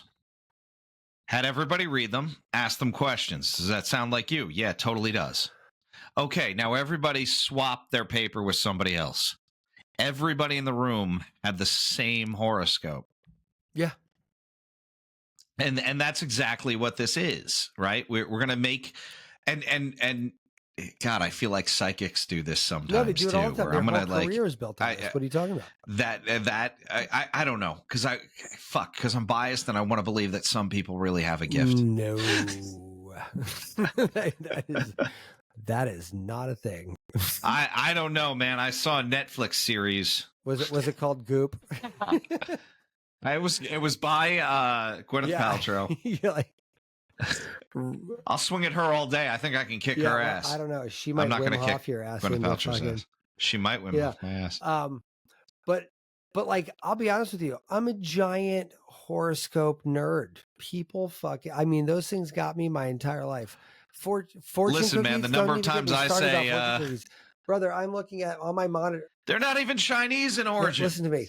Had everybody read them, ask them questions. Does that sound like you? Yeah, it totally does. Okay, now everybody swapped their paper with somebody else. Everybody in the room had the same horoscope. Yeah. And that's exactly what this is, right? We're going to make and God, I feel like psychics do this sometimes. No, they do it all the time. Their whole career is built on this. What are you talking about? I don't know, because I'm biased and I want to believe that some people really have a gift. No, that is not a thing. I don't know, man. I saw a Netflix series. Was it called Goop? It was by Gwyneth Paltrow. You're like, I'll swing at her all day. I think I can kick her ass. I don't know. She might win off your ass. Gwyneth Paltrow's ass. She might win off my ass. But like, I'll be honest with you. I'm a giant horoscope nerd. People I mean, those things got me my entire life. Fortune Listen, man, the number of times I say, brother, I'm looking at on my monitor. They're not even Chinese in origin. Listen to me.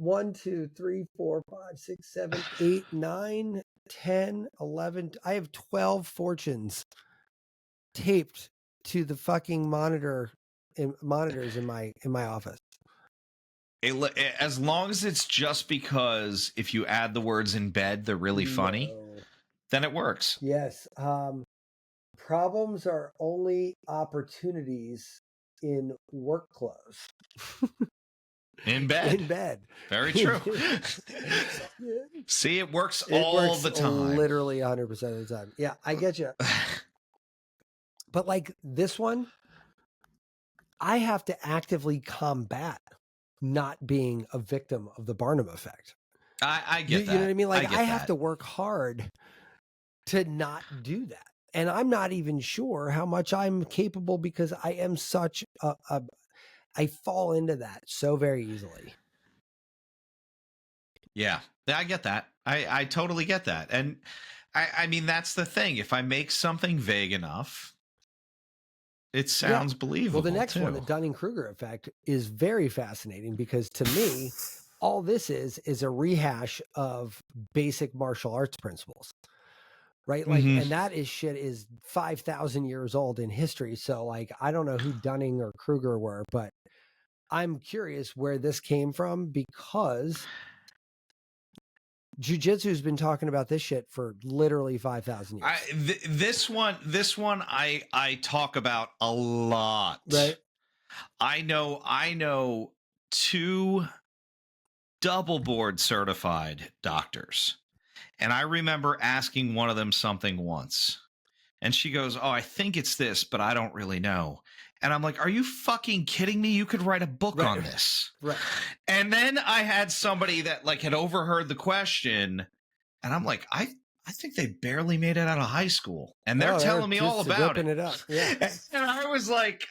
1, 2, 3, 4, 5, 6, 7, 8, 9, 10, 11. I have 12 fortunes taped to the fucking monitors in my office. As long as it's just because if you add the words in bed, they're really funny, then it works. Yes. Problems are only opportunities in work clothes. In bed. In bed. Very true. See, it works all the time. Literally 100% of the time. Yeah, I get you. But like this one, I have to actively combat not being a victim of the Barnum effect. I get that. You know what I mean? Like I have that. to work hard to not do that. And I'm not even sure how much I'm capable because I am such I fall into that so very easily. Yeah, I get that. I totally get that. And I mean, that's the thing. If I make something vague enough, it sounds believable. Well, the next one, the Dunning-Kruger effect, is very fascinating because to me, all this is a rehash of basic martial arts principles. Right? Like, and that shit is 5,000 years old in history. So like, I don't know who Dunning or Kruger were, but I'm curious where this came from because jiu-jitsu has been talking about this shit for literally 5,000 years. This one I talk about a lot. Right. I know 2 double board certified doctors. And I remember asking one of them something once. And she goes, "Oh, I think it's this, but I don't really know." And I'm like, "Are you fucking kidding me? You could write a book on this." Right. And then I had somebody that like had overheard the question, and I'm like, I think they barely made it out of high school, and they're telling me all about it. Up. Yeah. And I was like,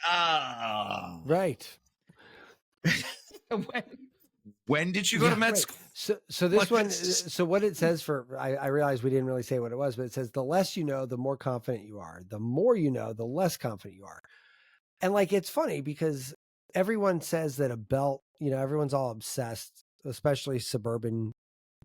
right. When did you go to med school? So this one, so what it says for, I realized we didn't really say what it was, but it says the less you know, the more confident you are. The more you know, the less confident you are. And like, it's funny because everyone says that a belt, everyone's all obsessed, especially suburban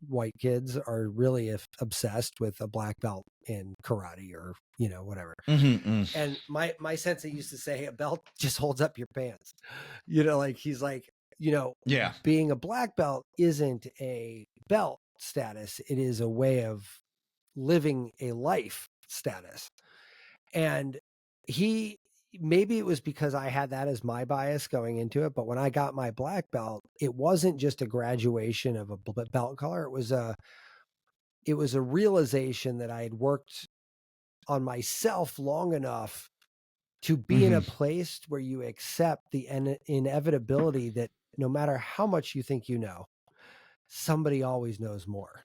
white kids are really obsessed with a black belt in karate or, whatever. And my sensei used to say a belt just holds up your pants, like he's like, being a black belt isn't a belt status. It is a way of living a life status. And maybe it was because I had that as my bias going into it. But when I got my black belt, it wasn't just a graduation of a belt color. It was a realization that I had worked on myself long enough to be in a place where you accept the inevitability that no matter how much you think you know, somebody always knows more.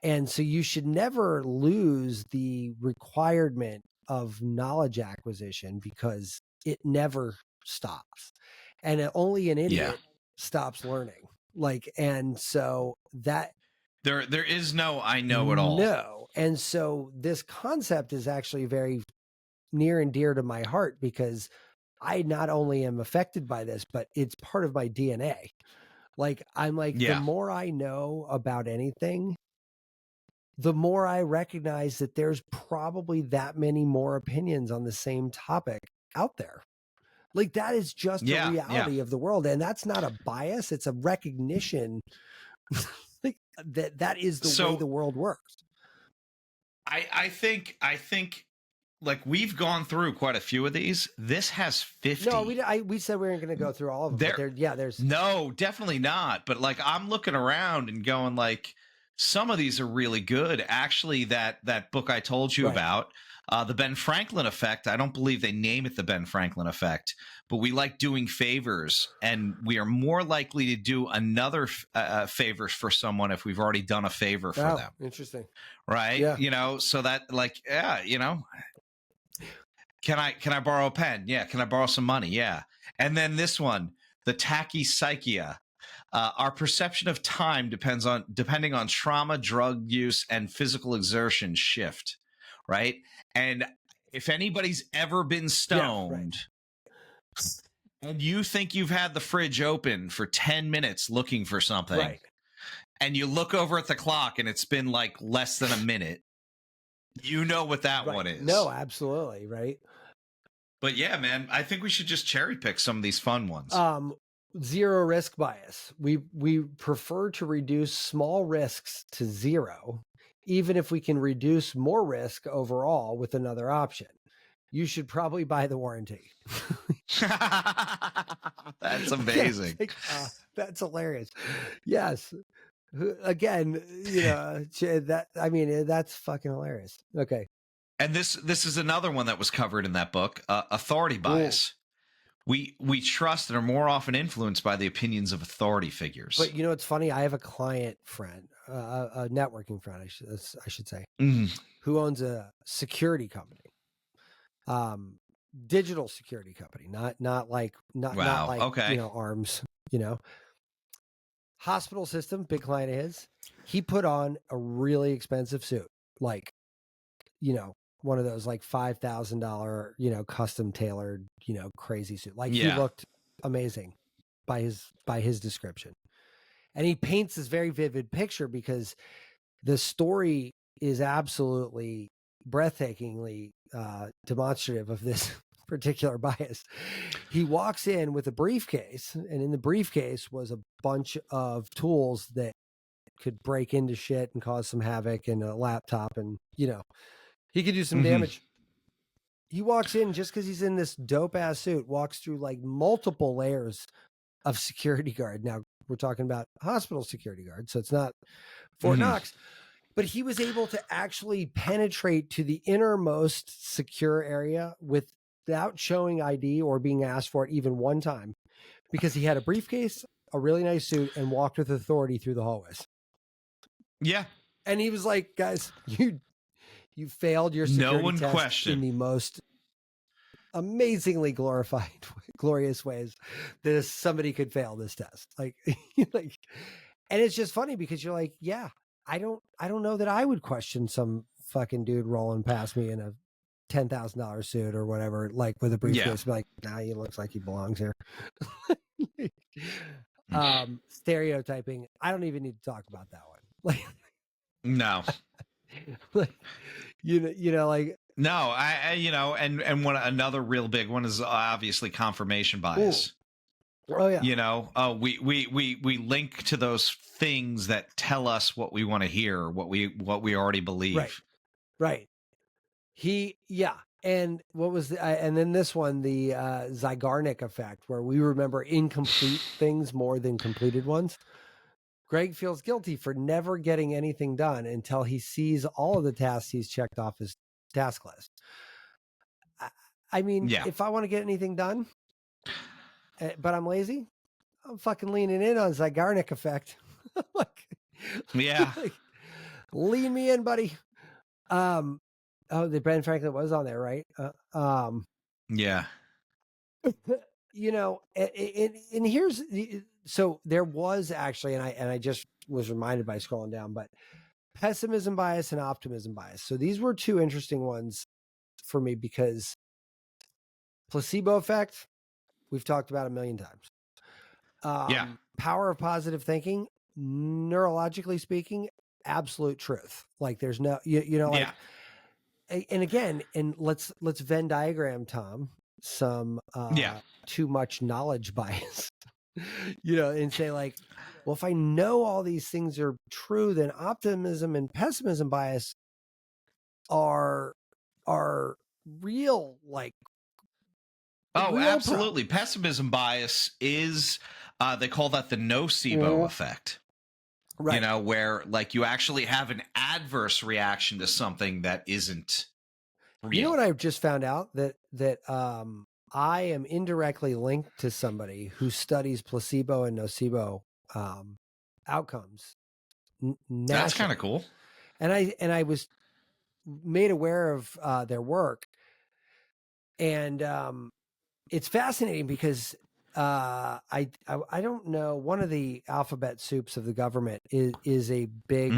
And so you should never lose the requirement of knowledge acquisition because it never stops. And only an idiot stops learning. And so that there is no I know it all. No. And so this concept is actually very near and dear to my heart because I not only am affected by this, but it's part of my DNA. I'm like, the more I know about anything, the more I recognize that there's probably that many more opinions on the same topic out there. Like that is just a reality of the world. And that's not a bias. It's a recognition that is the way the world works. I think like we've gone through quite a few of these. This has 50. No, we said we weren't going to go through all of them. There's no, definitely not. But like I'm looking around and going like some of these are really good. Actually, that book I told you about, the Ben Franklin effect. I don't believe they name it the Ben Franklin effect, but we like doing favors, and we are more likely to do another favors for someone if we've already done a favor for them. Interesting, right? Yeah. So that like Can I borrow a pen? Yeah. Can I borrow some money? Yeah. And then this one, the tachypsychia. Our perception of time depending on trauma, drug use, and physical exertion shift, right? And if anybody's ever been stoned and you think you've had the fridge open for 10 minutes looking for something, and you look over at the clock and it's been like less than a minute, you know what that one is. No, absolutely. Right. But yeah, man, I think we should just cherry pick some of these fun ones. Zero risk bias. We prefer to reduce small risks to zero, even if we can reduce more risk overall with another option. You should probably buy the warranty. That's amazing. That's hilarious. Yes. Again, that's fucking hilarious. Okay. And this is another one that was covered in that book, authority bias. We trust and are more often influenced by the opinions of authority figures. But you know, it's funny. I have a client friend, a networking friend, I should say, who owns a security company, digital security company, not like okay. Arms, hospital system, big client of his. He put on a really expensive suit, like, one of those like $5,000, custom tailored, crazy suit. Like he looked amazing by his description. And he paints this very vivid picture because the story is absolutely breathtakingly demonstrative of this particular bias. He walks in with a briefcase, and in the briefcase was a bunch of tools that could break into shit and cause some havoc, and a laptop, and he could do some damage. He walks in just because he's in this dope ass suit, walks through like multiple layers of security guard. Now we're talking about hospital security guard, so it's not Fort Knox, but he was able to actually penetrate to the innermost secure area without showing ID or being asked for it even one time, because he had a briefcase, a really nice suit, and walked with authority through the hallways. Yeah. And he was like, guys, you failed your security test in the most amazingly glorious ways that somebody could fail this test. Like, and it's just funny because you're like, yeah, I don't know that I would question some fucking dude rolling past me in a $10,000 suit or whatever, like with a briefcase. Be like, nah, he looks like he belongs here. Stereotyping. I don't even need to talk about that one. Like, no. Like, like, no, I and one another real big one is obviously confirmation bias. Oh yeah. We link to those things that tell us what we want to hear, what we already believe. Right. And what was and then this one, the Zygarnik effect, where we remember incomplete things more than completed ones. Greg feels guilty for never getting anything done until he sees all of the tasks he's checked off his task list. I mean, if I want to get anything done, but I'm lazy, I'm fucking leaning in on Zygarnik effect. like, lean me in, buddy. The Ben Franklin was on there, right? Yeah. And here's so there was actually, and I just was reminded by scrolling down, but pessimism bias and optimism bias. So these were two interesting ones for me because placebo effect, we've talked about a million times. Power of positive thinking, neurologically speaking, absolute truth. Like there's no, and again, and let's Venn diagram, Tom, some too much knowledge bias, and say like, well, if I know all these things are true, then optimism and pessimism bias are real, like, real absolutely problems. Pessimism bias is they call that the nocebo effect. Right. Where like you actually have an adverse reaction to something that isn't real. You know what I just found out? That I am indirectly linked to somebody who studies placebo and nocebo outcomes. That's kind of cool. And I was made aware of their work, and it's fascinating because I don't know, one of the alphabet soups of the government is a big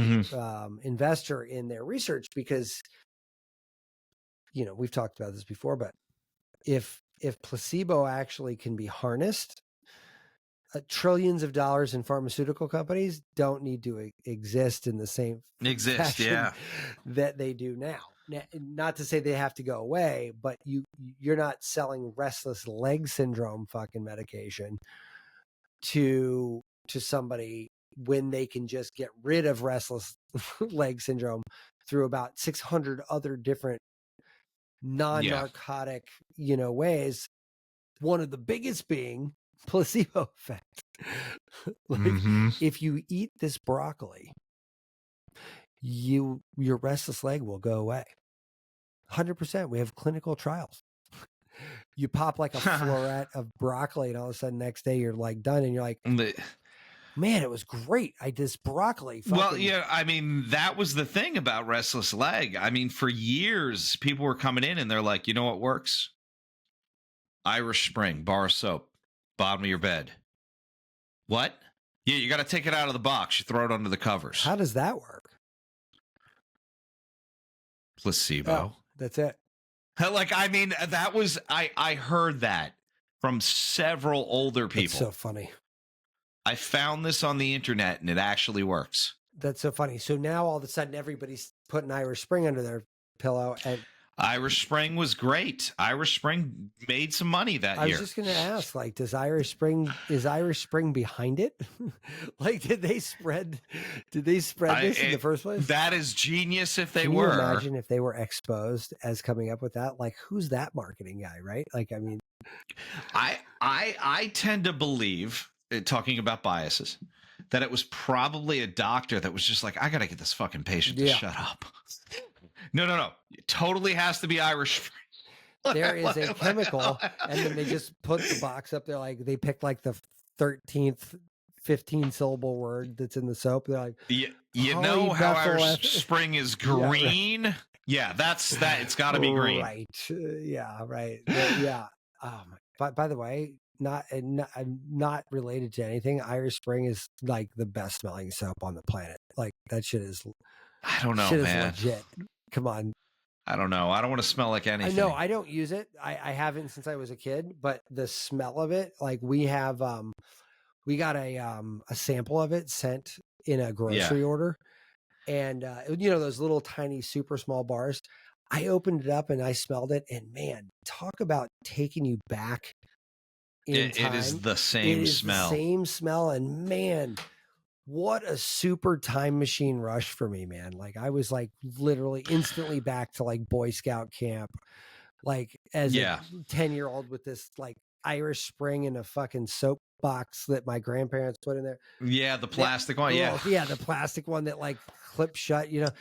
investor in their research because we've talked about this before, but if placebo actually can be harnessed, trillions of dollars in pharmaceutical companies don't need to exist in the same fashion that they do now. Not to say they have to go away, but you're not selling restless leg syndrome fucking medication to somebody when they can just get rid of restless leg syndrome through about 600 other different non-narcotic, ways. One of the biggest being placebo effect. If you eat this broccoli, your restless leg will go away. 100%. We have clinical trials. You pop like a floret of broccoli, and all of a sudden next day you're like done, and you're like, man, it was great. I did this broccoli. Well, yeah, I mean, that was the thing about restless leg. I mean, for years, people were coming in and they're like, you know what works? Irish Spring, bar of soap, bottom of your bed. What? Yeah, you got to take it out of the box. You throw it under the covers. How does that work? Placebo. Oh, that's it. Like, I mean, that was, I heard that from several older people. That's so funny. I found this on the internet and it actually works. That's so funny. So now all of a sudden everybody's putting Irish Spring under their pillow, and Irish Spring was great. Irish Spring made some money that year. I was just going to ask, like, is Irish Spring behind it? Like, did they spread this in the first place? That is genius if they Can were. You imagine if they were exposed as coming up with that? Like, who's that marketing guy, right? Like, I mean, I tend to believe, talking about biases, that it was probably a doctor that was just like, I got to get this fucking patient to shut up. No. It totally has to be Irish Spring. There is a chemical, and then they just put the box up there. Like, they picked like the 13th 15-syllable word that's in the soap. They're like, you know how Irish Spring is green? Yeah, that's that. It's got to be green. Right. Yeah, right. Yeah. By the way, I'm not related to anything. Irish Spring is like the best smelling soap on the planet. Like, that shit is, I don't know, shit man. is legit. Come on. I don't know. I don't want to smell like anything. I know. I don't use it. I haven't since I was a kid, but the smell of it, like, we have, we got a sample of it sent in a grocery order, and those little tiny super small bars. I opened it up and I smelled it, and man, talk about taking you back in time. It is the same smell. The same smell, and man, what a super time machine rush for me, man. Like, I was like literally instantly back to like Boy Scout camp, like as a 10-year-old with this like Irish Spring in a fucking soap box that my grandparents put in there. Yeah, the plastic one. Yeah, the plastic one that like clips shut, and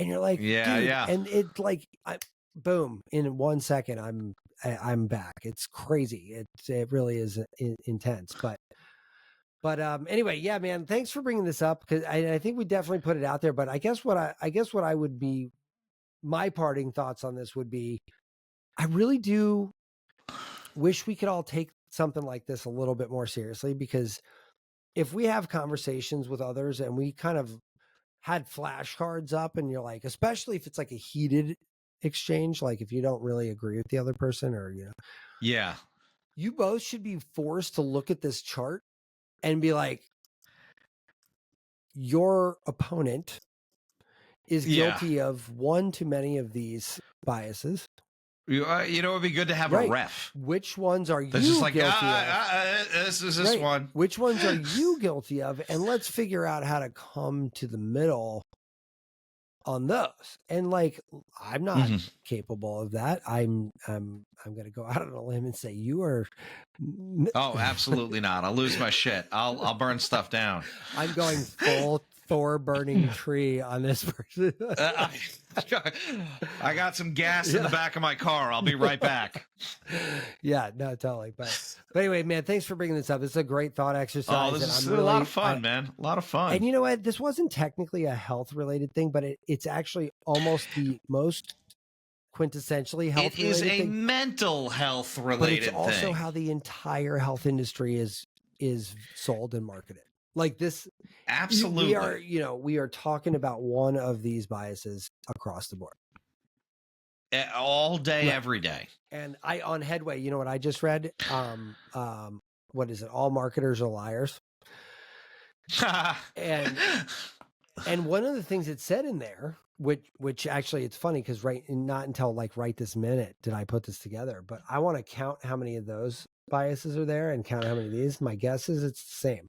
you're like, dude, and it like, boom, in 1 second, I'm back. It's crazy. It really is intense, but anyway, yeah, man, thanks for bringing this up, because I think we definitely put it out there. But I guess what I would be, my parting thoughts on this would be, I really do wish we could all take something like this a little bit more seriously, because if we have conversations with others and we kind of had flashcards up, and you're like, especially if it's like a heated exchange, like if you don't really agree with the other person, or you both should be forced to look at this chart and be like, your opponent is guilty of one too many of these biases. It would be good to have a ref. Which ones are you just like, guilty of? This is this one. Which ones are you guilty of? And let's figure out how to come to the middle on those. And like, I'm not capable of that. I'm going to go out on a limb and say you are. Oh, absolutely not. I'll lose my shit. I'll burn stuff down. I'm going full Thor burning tree on this person. I got some gas in the back of my car. I'll be right back. Yeah, no, totally. But anyway, man, thanks for bringing this up. It's a great thought exercise. Oh, this is a lot of fun, man. A lot of fun. And you know what? This wasn't technically a health related thing, but it's actually almost the most quintessentially health related thing. It is a mental health related thing. But it's also how the entire health industry is sold and marketed. Like this, absolutely. We are talking about one of these biases across the board, all day, every day. And on Headway, you know what I just read? what is it? All marketers are liars. and one of the things it said in there, which actually it's funny because not until like right this minute did I put this together, but I want to count how many of those biases are there and count how many of these. My guess is it's the same,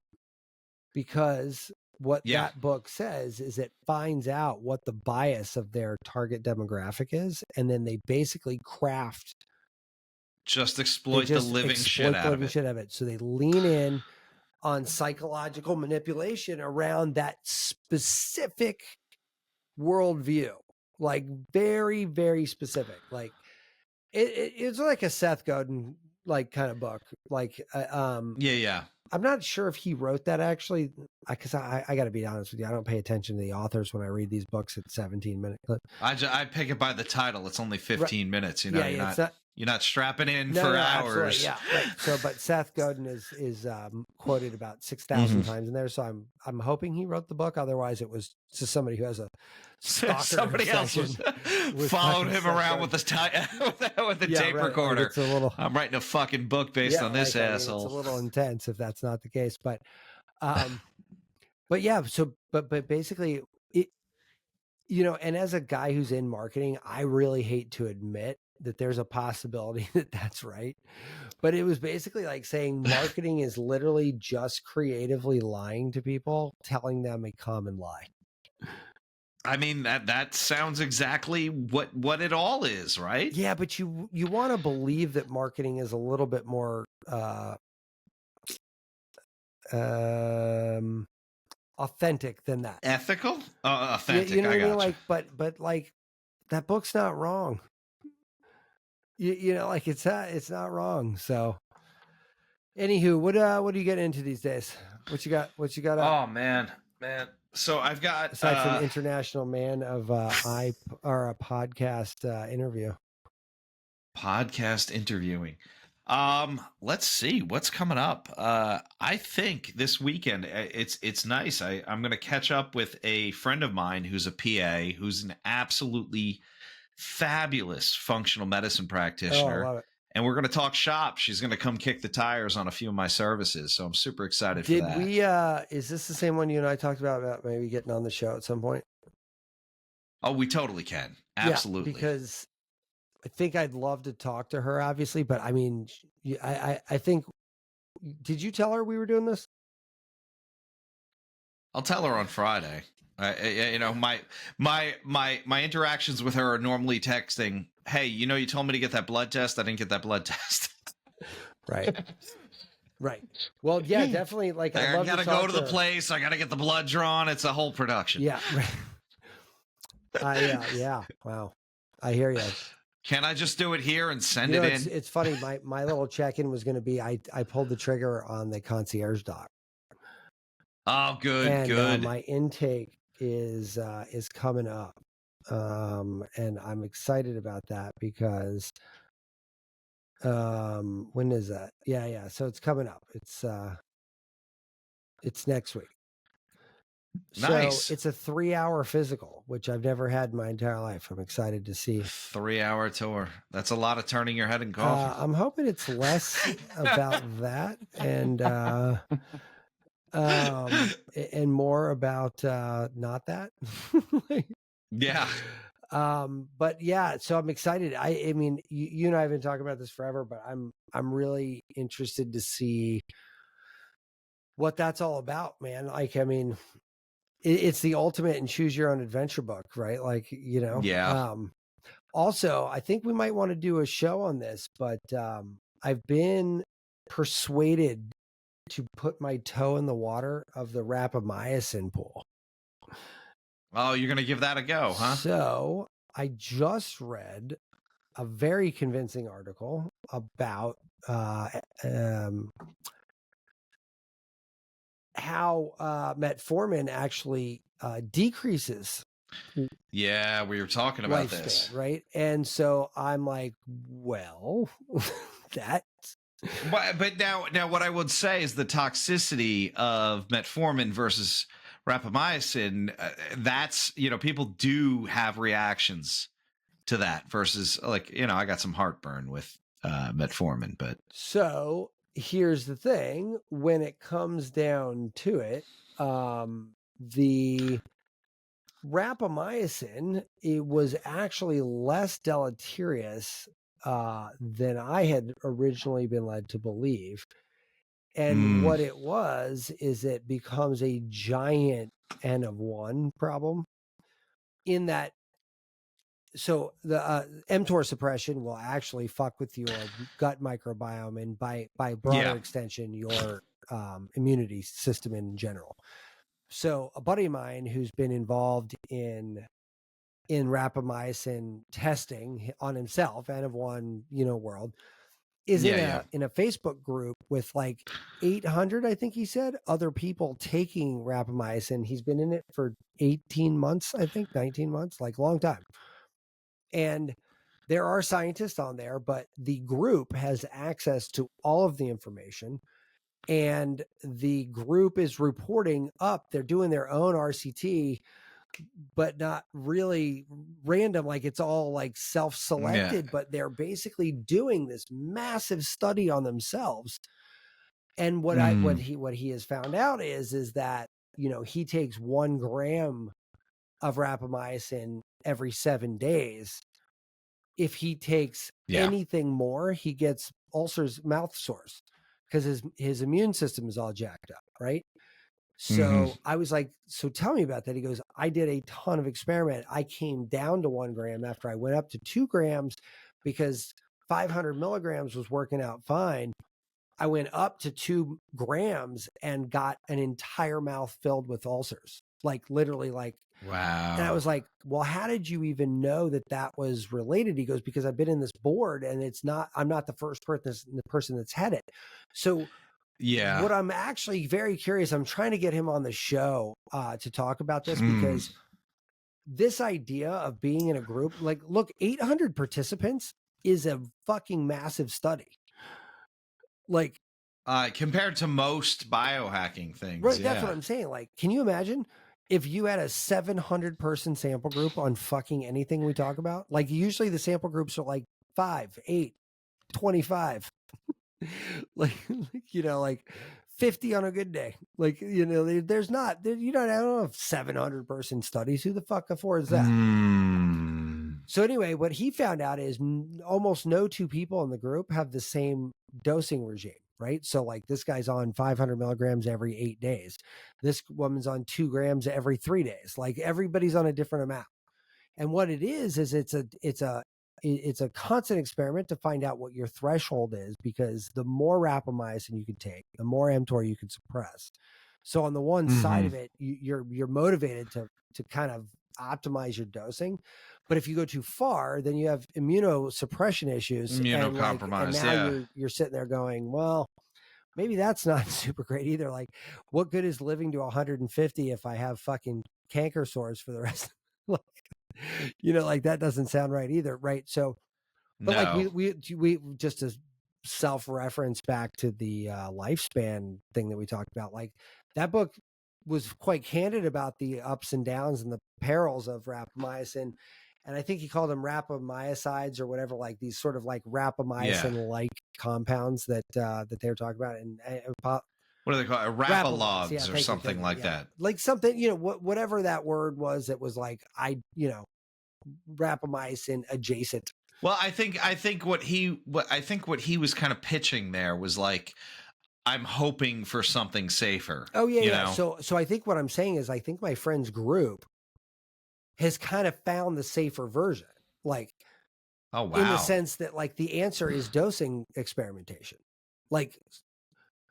because what that book says is it finds out what the bias of their target demographic is, and then they basically exploit the living shit out of it. So they lean in on psychological manipulation around that specific worldview, like very, very specific. Like it's like a Seth Godin like kind of book. Like I'm not sure if he wrote that actually, because I got to be honest with you, I don't pay attention to the authors when I read these books at 17-minute clip. I pick it by the title. It's only 15 minutes. You know, you're not strapping in for hours. Yeah, right. So, but Seth Godin is quoted about 6,000 times in there. So I'm hoping he wrote the book. Otherwise, it was just somebody who has a somebody else followed him around with the tape recorder. Like it's a little, I'm writing a fucking book based on this asshole. It's a little intense if that's not the case, but yeah. So, but basically, it, and as a guy who's in marketing, I really hate to admit that there's a possibility that that's right. But it was basically like saying marketing is literally just creatively lying to people, telling them a common lie. I mean, that sounds exactly what it all is, right? Yeah, but you want to believe that marketing is a little bit more authentic than that. Ethical? Authentic. You know what I mean? Like, but like that book's not wrong. Like it's not wrong. So, anywho, what are you getting into these days? What you got? Oh man. So I've got aside from International Man of a podcast interview. Podcast interviewing. Let's see what's coming up. I think this weekend it's nice. I'm going to catch up with a friend of mine who's a PA, who's an absolutely fabulous functional medicine practitioner. Oh, I love it. And we're going to talk shop. She's going to come kick the tires on a few of my services. So I'm super excited for that. Did we, is this the same one you and I talked about maybe getting on the show at some point? Oh, we totally can. Absolutely. Yeah, because I think I'd love to talk to her, obviously. But I mean, I think, did you tell her we were doing this? I'll tell her on Friday. My interactions with her are normally texting, hey, you told me to get that blood test. I didn't get that blood test. Right. Well, yeah, definitely. Like, I got to go to the place. I got to get the blood drawn. It's a whole production. Yeah. Yeah. Wow. I hear you. Can I just do it here and send it in? It's funny. My little check-in was going to be, I pulled the trigger on the concierge doc. Oh, good. My intake is coming up, and I'm excited about that because when is that? Yeah. So it's coming up. It's next week. Nice. So it's a 3-hour physical, which I've never had in my entire life. I'm excited to see. 3-hour tour. That's a lot of turning your head and coughing. I'm hoping it's less about that and more about not that. Yeah. But yeah, so I'm excited. I mean, you and I have been talking about this forever, but I'm really interested to see what that's all about, man. Like, I mean, it's the ultimate and choose your own adventure book, right? Like, Yeah. Also, I think we might want to do a show on this, but I've been persuaded to put my toe in the water of the rapamycin pool. Oh, you're going to give that a go, huh? So I just read a very convincing article about how metformin actually decreases. Yeah, we were talking about this, right? And so I'm like, well, that's. But now, what I would say is the toxicity of metformin versus rapamycin. That's people do have reactions to that versus like I got some heartburn with metformin, but so here's the thing, when it comes down to it, the rapamycin, it was actually less deleterious than I had originally been led to believe. And what it was is it becomes a giant N of 1 problem in that. So the mTOR suppression will actually fuck with your gut microbiome and by broader extension, your immunity system in general. So a buddy of mine who's been involved in rapamycin testing on himself, N of 1, world, is in a Facebook group with like 800, I think he said, other people taking rapamycin. He's been in it for 18 months, I think 19 months, like long time. And there are scientists on there, but the group has access to all of the information. And the group is reporting up. They're doing their own RCT, but not really random. Like it's all like self-selected, but they're basically doing this massive study on themselves. And what he has found out is that, he takes 1 gram of rapamycin every 7 days. If he takes anything more, he gets ulcers, mouth sores, because his immune system is all jacked up, right? So I was like, so tell me about that. He goes, I did a ton of experiment. I came down to 1 gram after I went up to 2 grams because 500 milligrams was working out fine. I went up to 2 grams and got an entire mouth filled with ulcers, like literally like, wow. And I was like, well, how did you even know that was related? He goes, because I've been in this board and I'm not the first person that's had it. So what I'm actually very curious, I'm trying to get him on the show to talk about this because this idea of being in a group, like, look, 800 participants is a fucking massive study. Like, compared to most biohacking things. Right. That's what I'm saying. Like, can you imagine if you had a 700 person sample group on fucking anything we talk about? Like, usually the sample groups are like 5, 8, 25. like 50 on a good day. Like, there's not, I don't know, 700 person studies. Who the fuck affords that? So anyway, what he found out is almost no 2 people in the group have the same dosing regime, right? So like this guy's on 500 milligrams every 8 days. This woman's on 2 grams every 3 days. Like everybody's on a different amount. And what it is it's a constant experiment to find out what your threshold is, because the more rapamycin you can take, the more mTOR you can suppress. So on the one side of it, you're motivated to kind of optimize your dosing. But if you go too far, then you have immunosuppression issues. Immunocompromised. And now you're sitting there going, well, maybe that's not super great either. Like, what good is living to 150 if I have fucking canker sores for the rest of like that doesn't sound right either, right? So, but like we just to self-reference back to the lifespan thing that we talked about, like that book was quite candid about the ups and downs and the perils of rapamycin. And I think he called them rapamycides or whatever, like these sort of like rapamycin-like compounds that they were talking about. And what do they call it? Rapalogs or something like that. Like something, whatever that word was, it was like, rapamycin adjacent. Well, I think what he was kind of pitching there was like, I'm hoping for something safer. Oh yeah. So I think what I'm saying is I think my friend's group has kind of found the safer version. Like, oh wow. In the sense that like the answer is dosing experimentation. Like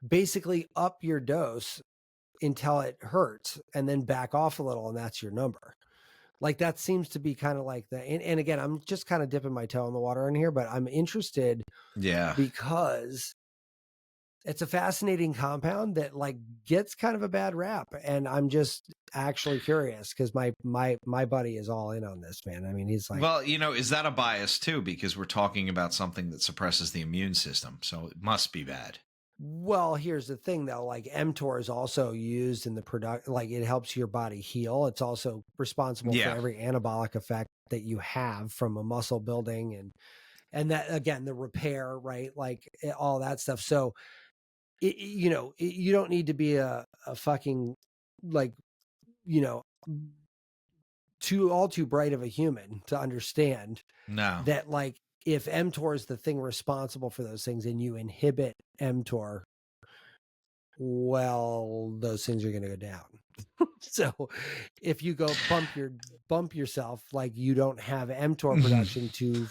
basically up your dose until it hurts and then back off a little, and that's your number. Like that seems to be kind of like and again, I'm just kind of dipping my toe in the water in here, but I'm interested. Yeah. Because it's a fascinating compound that like gets kind of a bad rap. And I'm just actually curious because my buddy is all in on this, man. I mean, he's like, well, is that a bias too? Because we're talking about something that suppresses the immune system. So it must be bad. Well, here's the thing though, like mTOR is also used in the product, like it helps your body heal. It's also responsible for every anabolic effect that you have from a muscle building and that, again, the repair, right? Like all that stuff. So you don't need to be a fucking like, too bright of a human to understand that like if mTOR is the thing responsible for those things and you inhibit mTOR, well, those things are going to go down. So if you go bump yourself, like you don't have mTOR production to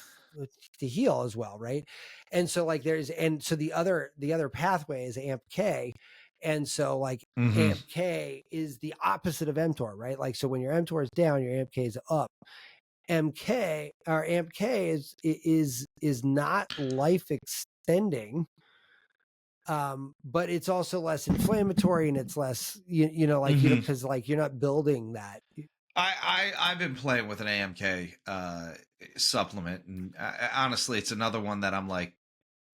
heal as well, right? And so like so the other pathway is AMPK. And so like AMPK is the opposite of mTOR, right? Like, so when your mTOR is down, your AMPK is up. AMPK is not life extending, but it's also less inflammatory and it's less, because like you're not building that. I've been playing with an AMK supplement, and honestly, it's another one that I'm like,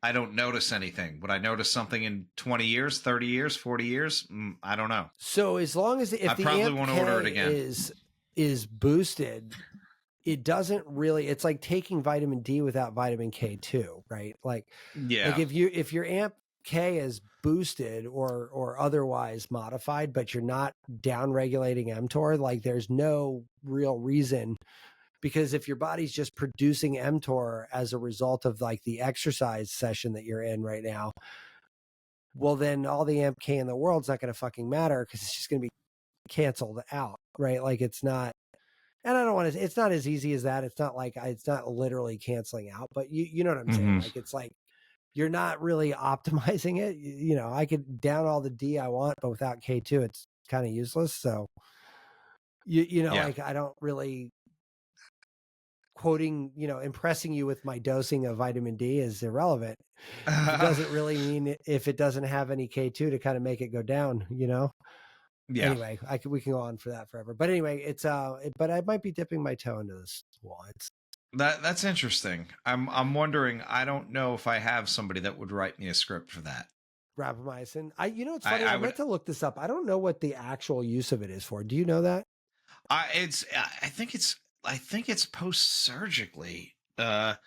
I don't notice anything. Would I notice something in 20 years, 30 years, 40 years? I don't know. So as long as if the probably won't order it again. is boosted, it doesn't really. It's like taking vitamin D without vitamin K2, right? Like, like if your AMPK is boosted or otherwise modified, but you're not down regulating mTOR, like there's no real reason. Because if your body's just producing mTOR as a result of like the exercise session that you're in right now, well, then all the AMPK in the world's not going to fucking matter because it's just going to be canceled out, right? Like it's not, and I don't want to, it's not as easy as that. It's not like, it's not literally canceling out, but you know what I'm saying? Like, it's like, you're not really optimizing it. I could down all the D I want, but without K2, it's kind of useless. So, like I don't really, quoting, impressing you with my dosing of vitamin D is irrelevant. It doesn't really mean if it doesn't have any K2 to kind of make it go down, Yeah. Anyway, we can go on for that forever. But anyway, it's but I might be dipping my toe into this wall. That's interesting. I'm wondering. I don't know if I have somebody that would write me a script for that. Rapamycin. It's funny. I meant to look this up. I don't know what the actual use of it is for. Do you know that? I think it's post-surgically to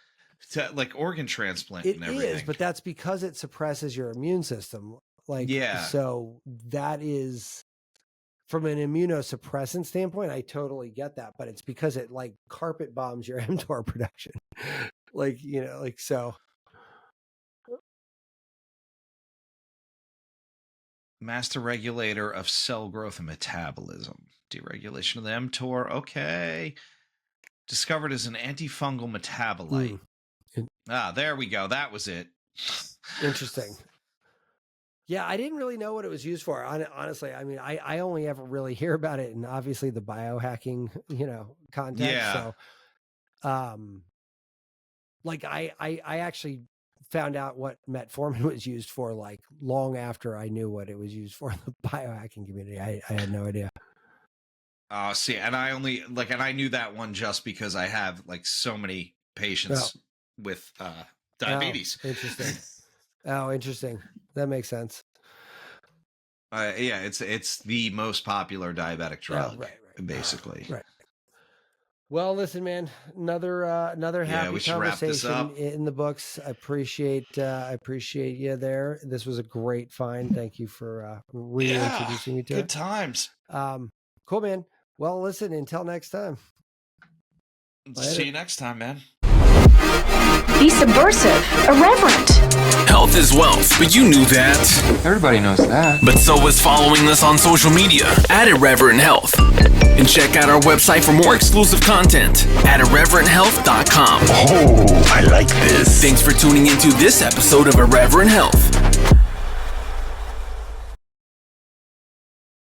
like organ transplant and everything. It is, but that's because it suppresses your immune system. Like, so that is from an immunosuppressant standpoint, I totally get that, but it's because it like carpet bombs your mTOR production. So. Master regulator of cell growth and metabolism. Deregulation of the mTOR. Okay. Discovered as an antifungal metabolite. There we go. That was it. Interesting. Yeah, I didn't really know what it was used for. Honestly, I mean, I only ever really hear about it in obviously the biohacking, context. Yeah. So, like I actually found out what metformin was used for like long after I knew what it was used for in the biohacking community. I had no idea. See, and I only and I knew that one just because I have like so many patients with diabetes. Interesting. Interesting. That makes sense. It's the most popular diabetic drug, right. Basically. Right. Well, listen, man, another happy conversation in the books. I appreciate you there. This was a great find. Thank you for reintroducing me to it. Good times. Cool, man. Well, listen, until next time. See you next time, man. Be subversive, irreverent. Health is wealth, but you knew that. Everybody knows that. But so is following us on social media at Irreverent Health. And check out our website for more exclusive content at irreverenthealth.com. Oh, I like this. Thanks for tuning into this episode of Irreverent Health.